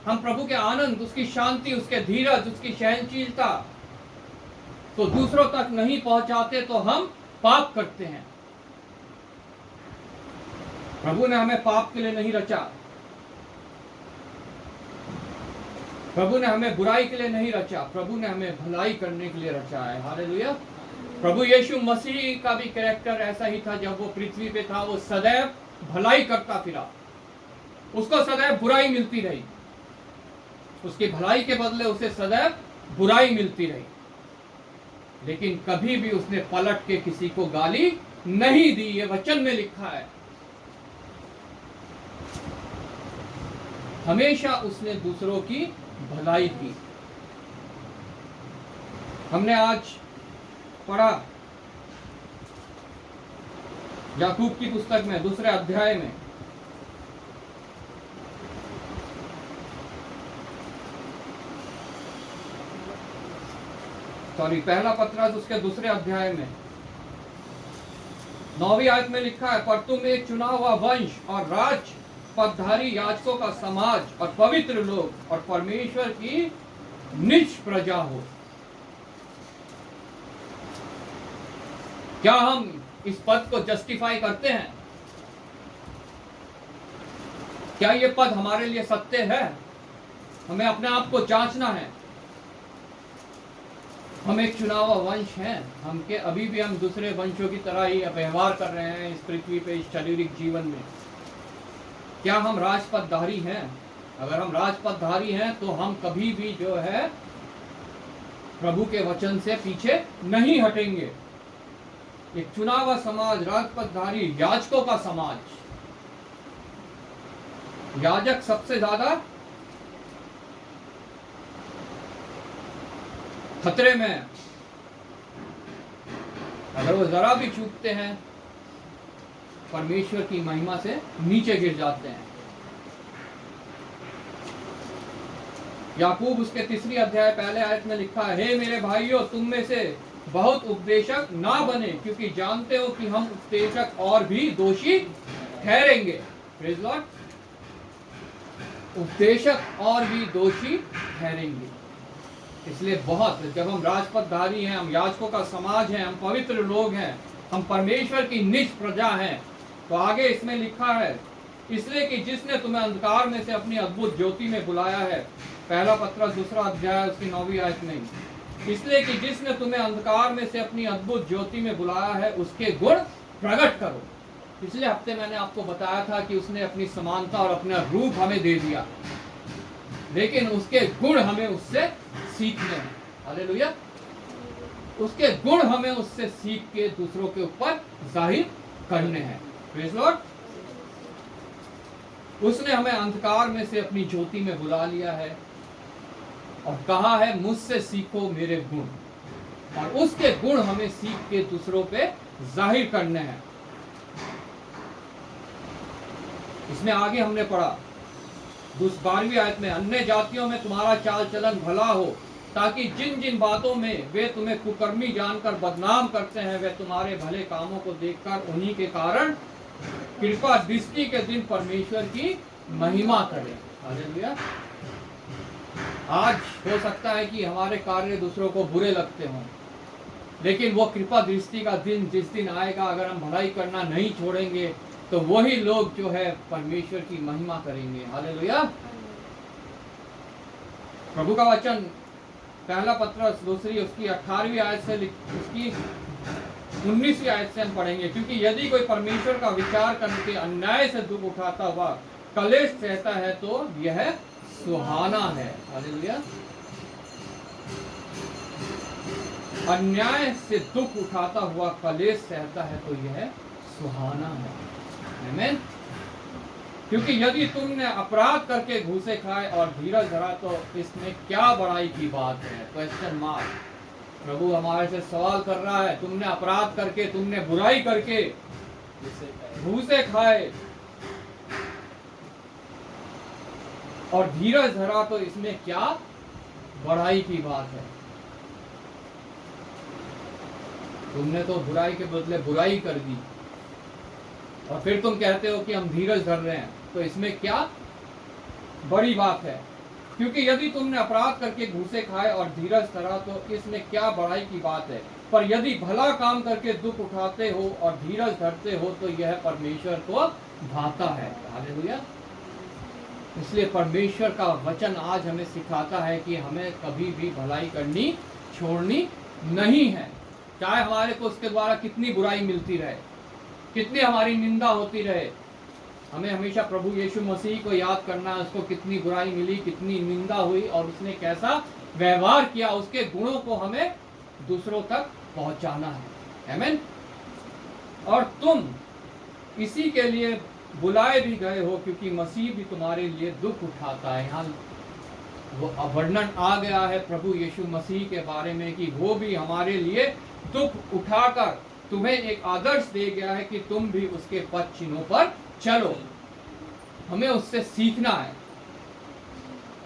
हम प्रभु के आनंद, उसकी शांति, उसके धीरज, उसकी सहनशीलता तो दूसरों तक नहीं पहुंचाते तो हम पाप करते हैं। प्रभु ने हमें पाप के लिए नहीं रचा। प्रभु ने हमें बुराई के लिए नहीं रचा। प्रभु ने हमें भलाई करने के लिए रचा है। हालेलुया। प्रभु यीशु मसीह का भी कैरेक्टर ऐसा ही था। जब वो पृथ्वी पे था वो सदैव भलाई करता फिरा। उसको सदैव बुराई मिलती रही। उसकी भलाई के बदले उसे सदैव बुराई मिलती रही, लेकिन कभी भी उसने पलट के किसी को गाली नहीं दी। ये वचन में लिखा है। हमेशा उसने दूसरों की भलाई की। हमने आज पढ़ा याकूब की पुस्तक में 2 अध्याय में पहला पत्रस उसके 2 अध्याय में 9वीं आयत में लिखा है, पर तुम एक चुना हुआ वंश और राज पदधारी याजकों का समाज और पवित्र लोग और परमेश्वर की निज प्रजा हो। क्या हम इस पद को जस्टिफाई करते हैं? क्या ये पद हमारे लिए सत्य है? हमें अपने आप को जांचना है। हम एक चुना हुआ वंश हैं। अभी भी हम दूसरे वंशों की तरह ही व्यवहार कर रहे हैं इस पृथ्वी पे, इस शारीरिक जीवन में। क्या हम राजपदधारी हैं? अगर हम राजपदधारी हैं तो हम कभी भी जो है प्रभु के वचन से पीछे नहीं हटेंगे। एक चुना हुआ समाज, राजपदधारी, याजकों का समाज। याजक सबसे ज्यादा खतरे में। अगर वो जरा भी चूकते हैं परमेश्वर की महिमा से नीचे गिर जाते हैं। याकूब उसके 3 अध्याय पहले आयत में लिखा है, हे मेरे भाइयों, तुम में से बहुत उपदेशक ना बने, क्योंकि जानते हो कि हम उपदेशक और भी दोषी ठहरेंगे। Praise Lord. उपदेशक और भी दोषी ठहरेंगे। इसलिए जब हम राजपदधारी हैं, हम याजकों का समाज हैं, हम पवित्र लोग हैं, हम परमेश्वर की निज प्रजा हैं, तो आगे इसमें लिखा है, इसलिए कि जिसने तुम्हें अंधकार में से अपनी अद्भुत ज्योति में बुलाया है। पहला पत्रस 2 अध्याय उसकी 9वीं आयत में, इसलिए कि जिसने तुम्हें अंधकार में से अपनी अद्भुत ज्योति में बुलाया है उसके गुण प्रकट करो। पिछले हफ्ते मैंने आपको बताया था कि उसने अपनी समानता और अपना रूप हमें दे दिया। लेकिन उसके गुण हमें उससे सीखने हैं। हालेलुया। उसके गुण हमें उससे सीख के दूसरों के ऊपर जाहिर करने हैं। Praise Lord. उसने हमें अंधकार में से अपनी ज्योति में बुला लिया है और कहा है मुझसे सीखो मेरे गुण, और उसके गुण हमें सीख के दूसरों पे जाहिर करने हैं। इसमें आगे हमने पढ़ा 12वीं आयत में, अन्य जातियों में तुम्हारा चाल चलन भला हो, ताकि जिन जिन बातों में वे तुम्हें कुकर्मी जानकर बदनाम करते हैं, वे तुम्हारे भले कामों को देखकर उन्हीं के कारण कृपा दृष्टि के दिन परमेश्वर की महिमा करें। हालेलुया। आज हो सकता है कि हमारे कार्य दूसरों को बुरे लगते हों, लेकिन वो कृपा दृष्टि का दिन जिस दिन आएगा, अगर हम भलाई करना नहीं छोड़ेंगे तो वही लोग जो है परमेश्वर की महिमा करेंगे। हालेलुया। प्रभु का वचन पहला पत्रस 2 उसकी 18वीं आयत से उसकी 19वीं आयत से हम पढ़ेंगे, क्योंकि यदि कोई परमेश्वर का विचार करके अन्याय से दुख उठाता हुआ कलेश सहता है तो यह सुहाना है। हालेलुया। अन्याय से दुख उठाता हुआ कलेश सहता है तो यह सुहाना है। आमीन। क्योंकि यदि तुमने अपराध करके घूसे खाए और धीरज धरा तो इसमें क्या बड़ाई की बात है। Question mark. प्रभु हमारे से सवाल कर रहा है, तुमने अपराध करके, तुमने बुराई करके घूसे खाए और धीरज धरा तो इसमें क्या बड़ाई की बात है। तुमने तो बुराई के बदले बुराई कर दी और फिर तुम कहते हो कि हम धीरज धर रहे हैं, तो इसमें क्या बड़ी बात है। क्योंकि यदि तुमने अपराध करके घूसे खाए और धीरज धरा तो इसमें क्या बड़ाई की बात है। पर यदि भला काम करके दुख उठाते हो और धीरज धरते हो तो यह परमेश्वर को भाता है। हालेलुया। इसलिए परमेश्वर का वचन आज हमें सिखाता है कि हमें कभी भी भलाई करनी छोड़नी नहीं है, चाहे हमारे को उसके द्वारा कितनी बुराई मिलती रहे, कितनी हमारी निंदा होती रहे। हमें हमेशा प्रभु यीशु मसीह को याद करना है, उसको कितनी बुराई मिली, कितनी निंदा हुई और उसने कैसा व्यवहार किया, उसके गुणों को हमें दूसरों तक पहुंचाना है। आमीन। और तुम इसी के लिए बुलाए भी गए हो, क्योंकि मसीह भी तुम्हारे लिए दुख उठाता है। यहाँ वो वर्णन आ गया है प्रभु यीशु मसीह के बारे में कि वो भी हमारे लिए दुख उठाकर तुम्हें एक आदर्श दे गया है कि तुम भी उसके पद चिन्हों पर चलो। हमें उससे सीखना है,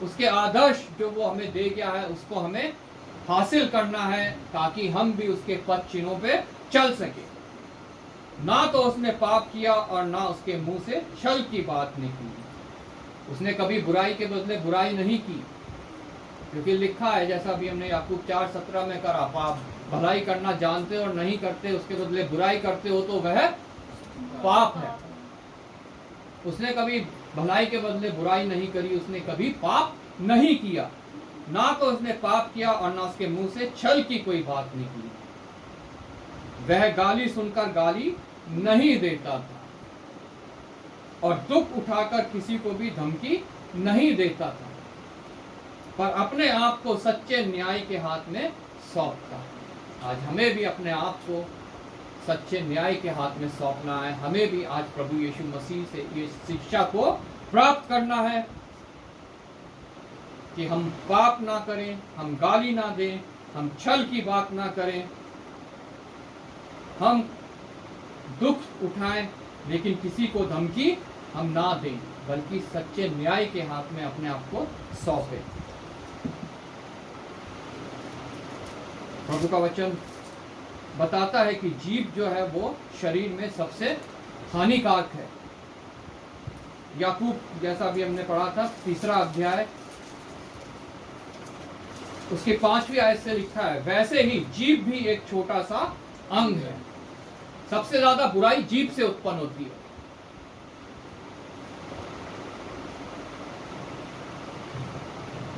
उसके आदर्श जो वो हमें दे गया है उसको हमें हासिल करना है, ताकि हम भी उसके पद चिन्हों पे चल सके। ना तो उसने पाप किया और ना उसके मुंह से छल की बात निकली। उसने कभी बुराई के बदले बुराई नहीं की, क्योंकि लिखा है, जैसा भी हमने याकूब 4:17 में करा, पाप भलाई करना जानते और नहीं करते, उसके बदले बुराई करते हो तो वह पाप है। उसने कभी भलाई के बदले बुराई नहीं करी, उसने कभी पाप नहीं किया। ना तो उसने पाप किया और ना उसके मुंह से छल की कोई बात निकली। वह गाली सुनकर गाली नहीं देता था और दुख उठाकर किसी को भी धमकी नहीं देता था, पर अपने आप को सच्चे न्याय के हाथ में सौंपता। आज हमें भी अपने आप को सच्चे न्याय के हाथ में सौंपना है। हमें भी आज प्रभु यीशु मसीह से ये शिक्षा को प्राप्त करना है कि हम पाप ना करें, हम गाली ना दें, हम छल की बात ना करें, हम दुख उठाएं लेकिन किसी को धमकी हम ना दें, बल्कि सच्चे न्याय के हाथ में अपने आप को सौंपें। प्रभु का वचन बताता है कि जीभ जो है वो शरीर में सबसे हानिकारक है। याकूब, जैसा भी हमने पढ़ा था 3 अध्याय उसके 5वीं आयत से लिखा है, वैसे ही जीभ भी एक छोटा सा अंग है। सबसे ज्यादा बुराई जीभ से उत्पन्न होती है।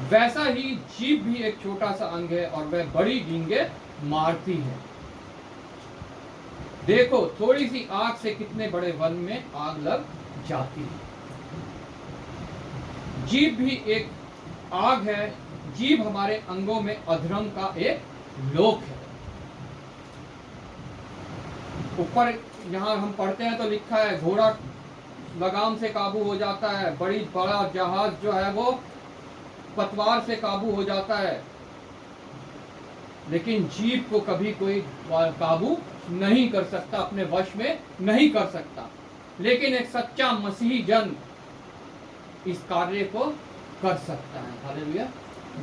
वैसा ही जीभ भी एक छोटा सा अंग है और वह बड़ी डींगे मारती है। देखो, थोड़ी सी आग से कितने बड़े वन में आग लग जाती है। जीभ भी एक आग है, जीभ हमारे अंगों में अधर्म का एक लोक है। ऊपर यहाँ हम पढ़ते हैं तो लिखा है घोड़ा लगाम से काबू हो जाता है, बड़ा जहाज जो है वो पतवार से काबू हो जाता है, लेकिन जीभ को कभी कोई काबू नहीं कर सकता, अपने वश में नहीं कर सकता। लेकिन एक सच्चा मसीही जन इस कार्य को कर सकता है। हालेलुया।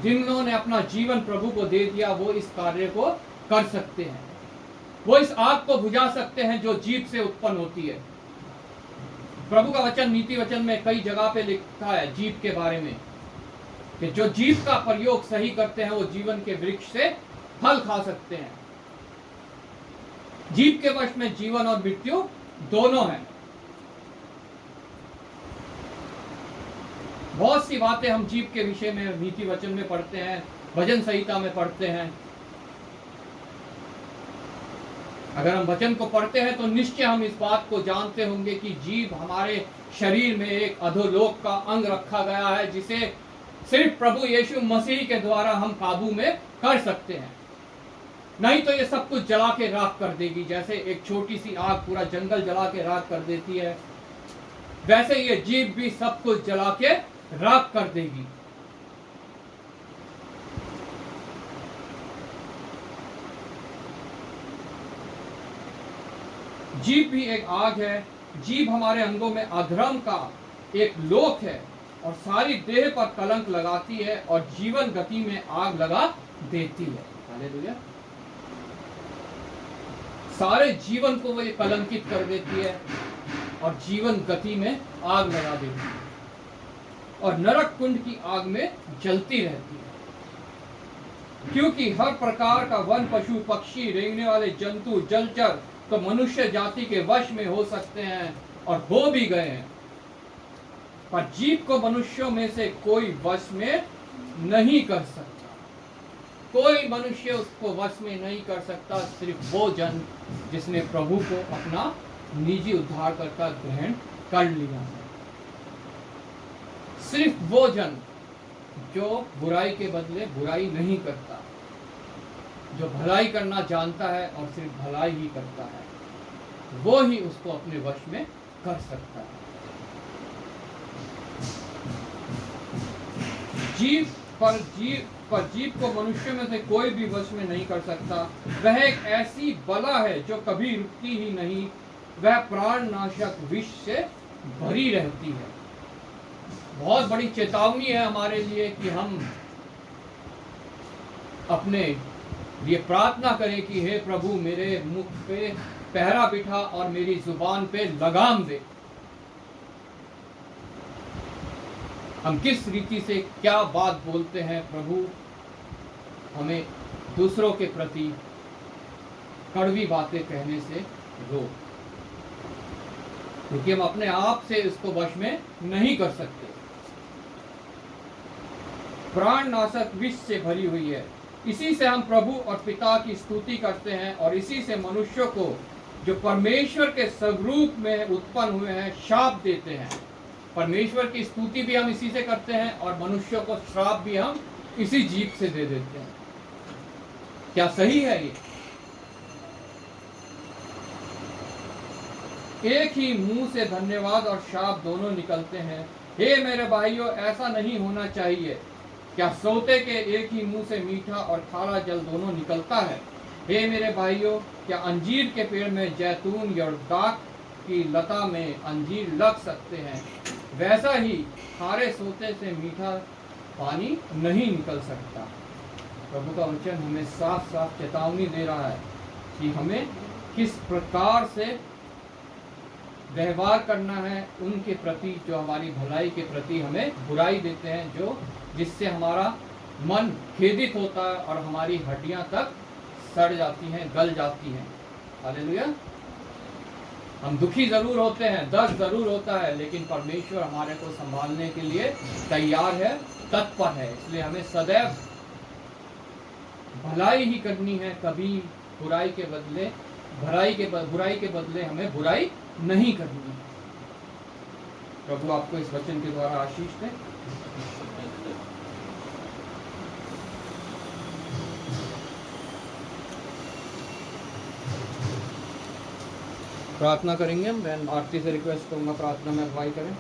जिन लोगों ने अपना जीवन प्रभु को दे दिया वो इस कार्य को कर सकते हैं। वो इस आग को बुझा सकते हैं जो जीभ से उत्पन्न होती है। प्रभु का वचन नीति वचन में कई जगह पे लिखा है जीभ के बारे में कि जो जीभ का प्रयोग सही करते हैं वो जीवन के वृक्ष से फल खा सकते हैं। जीभ के वश में जीवन और मृत्यु दोनों हैं। बहुत सी बातें हम जीभ के विषय में नीति वचन में पढ़ते हैं, भजन संहिता में पढ़ते हैं। अगर हम वचन को पढ़ते हैं तो निश्चय हम इस बात को जानते होंगे कि जीभ हमारे शरीर में एक अधोलोक का अंग रखा गया है जिसे सिर्फ प्रभु यीशु मसीह के द्वारा हम काबू में कर सकते हैं। नहीं तो ये सब कुछ जला के राख कर देगी। जैसे एक छोटी सी आग पूरा जंगल जला के राख कर देती है, वैसे ये जीभ भी सब कुछ जला के राख कर देगी। जीभ भी एक आग है। जीभ हमारे अंगों में अधर्म का एक लोक है और सारी देह पर कलंक लगाती है और जीवन गति में आग लगा देती है। हालेलुया। सारे जीवन को वो ये कलंकित कर देती है और जीवन गति में आग लगा देती है और नरक कुंड की आग में जलती रहती है। क्योंकि हर प्रकार का वन, पशु, पक्षी, रेंगने वाले जंतु, जलचर तो मनुष्य जाति के वश में हो सकते हैं और हो भी गए हैं, पर जीभ को मनुष्यों में से कोई वश में नहीं कर सकता। कोई मनुष्य उसको वश में नहीं कर सकता, सिर्फ वो जन जिसने प्रभु को अपना निजी उद्धारकर्ता ग्रहण कर लिया है। सिर्फ वो जन जो बुराई के बदले बुराई नहीं करता, जो भलाई करना जानता है और सिर्फ भलाई ही करता है, वो ही उसको अपने वश में कर सकता है। जीभ को मनुष्य में से कोई भी वश में नहीं कर सकता। वह एक ऐसी बला है जो कभी रुकती ही नहीं, वह प्राणनाशक विष से भरी रहती है। बहुत बड़ी चेतावनी है हमारे लिए कि हम अपने लिए प्रार्थना करें कि हे प्रभु मेरे मुख पे पहरा बिठा और मेरी जुबान पे लगाम दे। हम किस रीति से क्या बात बोलते हैं, प्रभु हमें दूसरों के प्रति कड़वी बातें कहने से रोक, क्योंकि हम अपने आप से इसको वश में नहीं कर सकते। प्राणनाशक विष से भरी हुई है। इसी से हम प्रभु और पिता की स्तुति करते हैं और इसी से मनुष्यों को जो परमेश्वर के स्वरूप में उत्पन्न हुए हैं शाप देते हैं। परमेश्वर की स्तुति भी हम इसी से करते हैं और मनुष्यों को श्राप भी हम इसी जीभ से दे देते हैं। क्या सही है ये? एक ही मुंह से धन्यवाद और शाप दोनों निकलते हैं। हे मेरे भाइयों, ऐसा नहीं होना चाहिए। क्या सोते के एक ही मुंह से मीठा और खारा जल दोनों निकलता है? हे मेरे भाइयों, क्या अंजीर के पेड़ में जैतून या दाख की लता में अंजीर लग सकते हैं? वैसा ही खारे सोते से मीठा पानी नहीं निकल सकता। प्रभु का वचन हमें साफ साफ चेतावनी दे रहा है कि हमें किस प्रकार से व्यवहार करना है उनके प्रति जो हमारी भलाई के प्रति हमें बुराई देते हैं, जो जिससे हमारा मन खेदित होता है और हमारी हड्डियां तक सड़ जाती हैं, गल जाती हैं। हालेलुया। हम दुखी जरूर होते हैं, दर्द जरूर होता है, लेकिन परमेश्वर हमारे को संभालने के लिए तैयार है, तत्पर है। इसलिए हमें सदैव भलाई ही करनी है, कभी बुराई के बदले बुराई के बदले हमें बुराई नहीं करनी है। प्रभु आपको इस वचन के द्वारा आशीष दे। प्रार्थना करेंगे हम। मैं आरती से रिक्वेस्ट करूँगा प्रार्थना में अगुवाई करें।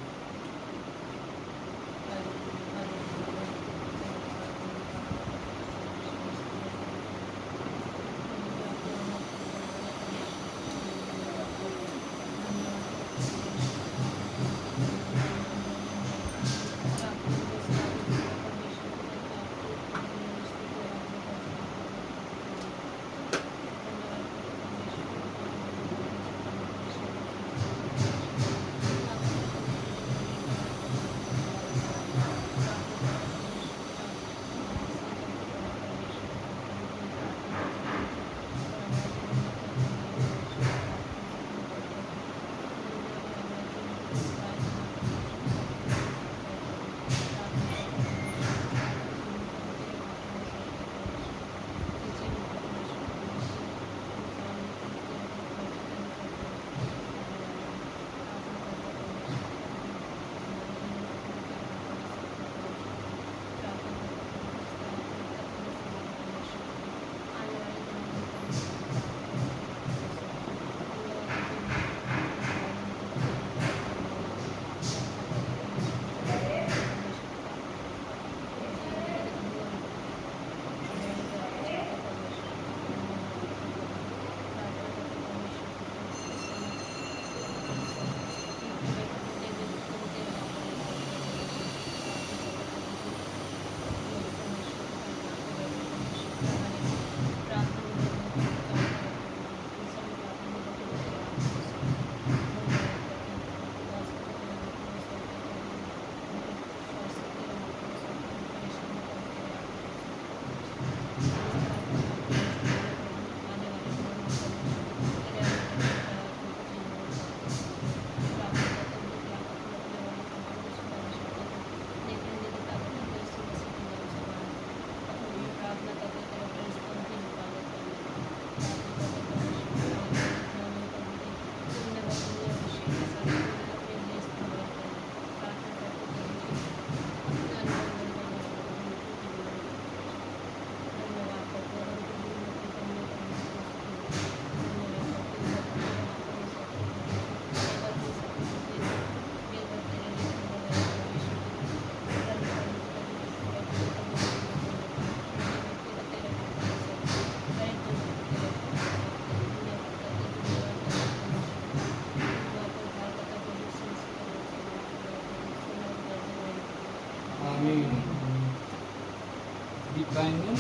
गीत गाएंगे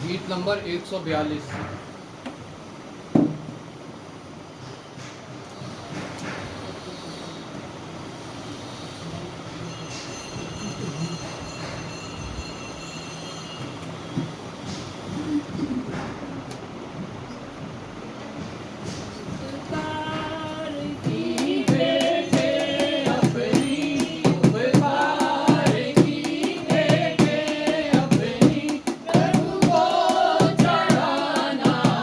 गीत नंबर 142। चढ़ाना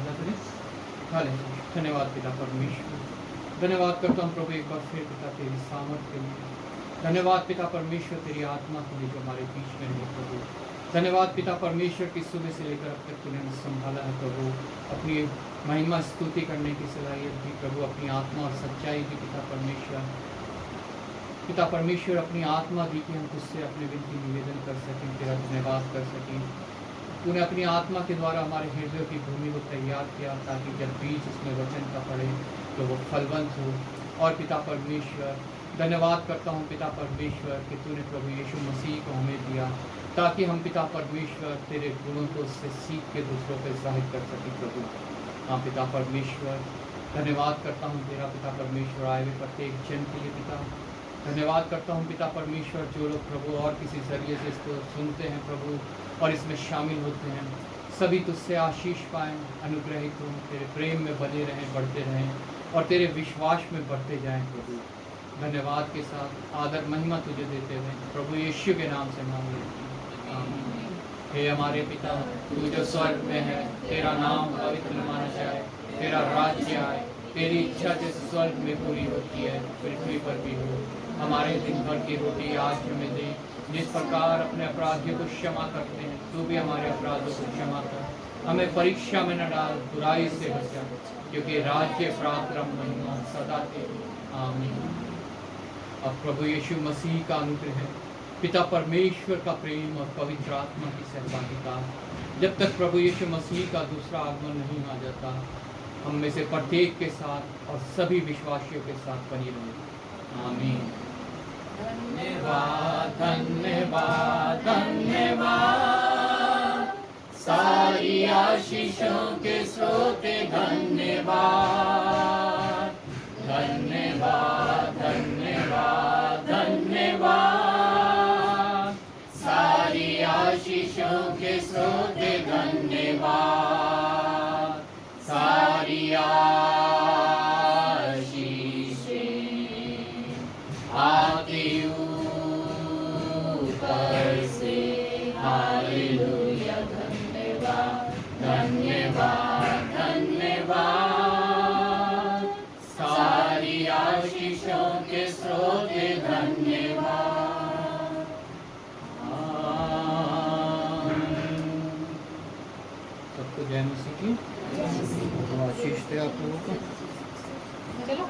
साझा करें। हालेलुया। धन्यवाद पिता परमेश्वर, धन्यवाद करता हूँ प्रभु एक बार फिर पिता तेरी सामर्थ के लिए। धन्यवाद पिता परमेश्वर तेरी आत्मा के लिए जो हमारे बीच में है प्रभु। धन्यवाद पिता परमेश्वर की सुबह से लेकर अब तक तूने हमें संभाला है प्रभु। अपनी महिमा स्तुति करने की सलाहियत दी प्रभु, अपनी आत्मा और सच्चाई दी पिता परमेश्वर। पिता परमेश्वर अपनी आत्मा दी कि हम तुझसे अपने विनती निवेदन कर सकें, तेरा धन्यवाद कर सकें। तूने अपनी आत्मा के द्वारा हमारे हृदय की भूमि को तैयार किया ताकि जब बीज इसमें वचन का पड़े तो वो फलवंत हो। और पिता परमेश्वर धन्यवाद करता हूँ पिता परमेश्वर कि तूने प्रभु यीशु मसीह को हमें दिया ताकि हम पिता परमेश्वर तेरे गुणों को उससे सीख के दूसरों पर जाहिर कर सकें प्रभु। हाँ पिता परमेश्वर धन्यवाद करता हूँ तेरा पिता परमेश्वर आए हुए प्रत्येक जन के लिए पिता। धन्यवाद करता हूँ पिता परमेश्वर जो लोग प्रभु और किसी जरिए से इसको सुनते हैं प्रभु और इसमें शामिल होते हैं, सभी तुझसे आशीष पाएँ, अनुग्रहित हों, तेरे प्रेम में बने रहें, बढ़ते रहें और तेरे विश्वास में बढ़ते जाएं प्रभु। धन्यवाद के साथ आदर महिमा तुझे देते हुए प्रभु यीशु के नाम से मांग लेते हैं, आमीन। हे हमारे पिता तू जो स्वर्ग में है, तेरा नाम पवित्र माना जाए, तेरा राज्य आए, तेरी इच्छा जैसे स्वर्ग में पूरी होती है पृथ्वी पर भी हो। हमारे दिन भर की रोटी आज हमें दे, जिस प्रकार अपने अपराधियों को क्षमा करते हैं तू भी हमारे अपराधों को क्षमा कर। हमें परीक्षा में न डाल, बुराई से बचा, क्योंकि राज्य पराक्रम महिमा सदा तेरी, आमीन। अब प्रभु यीशु मसीह का अनुग्रह, पिता परमेश्वर का प्रेम और पवित्र आत्मा की सहभागिता जब तक प्रभु यीशु मसीह का दूसरा आगमन नहीं आ जाता हम में से प्रत्येक के साथ और सभी विश्वासियों के साथ बनी रहे, आमीन। धन्यवाद धन्यवाद धन्यवाद, सारी आशीषों के स्रोते धन्यवाद। धन्यवाद धन्यवाद धन्यवाद, सारी आशीषों के स्रोते धन्यवाद। सारी आशीषें आती ऊपर से, हालेलुया। धन्यवाद धन्यवाद धन्यवाद, सारी आशीषों के स्रोते धन्यवाद। सबको जय मसीह की। आशीष दे आप लोगों को। चलो।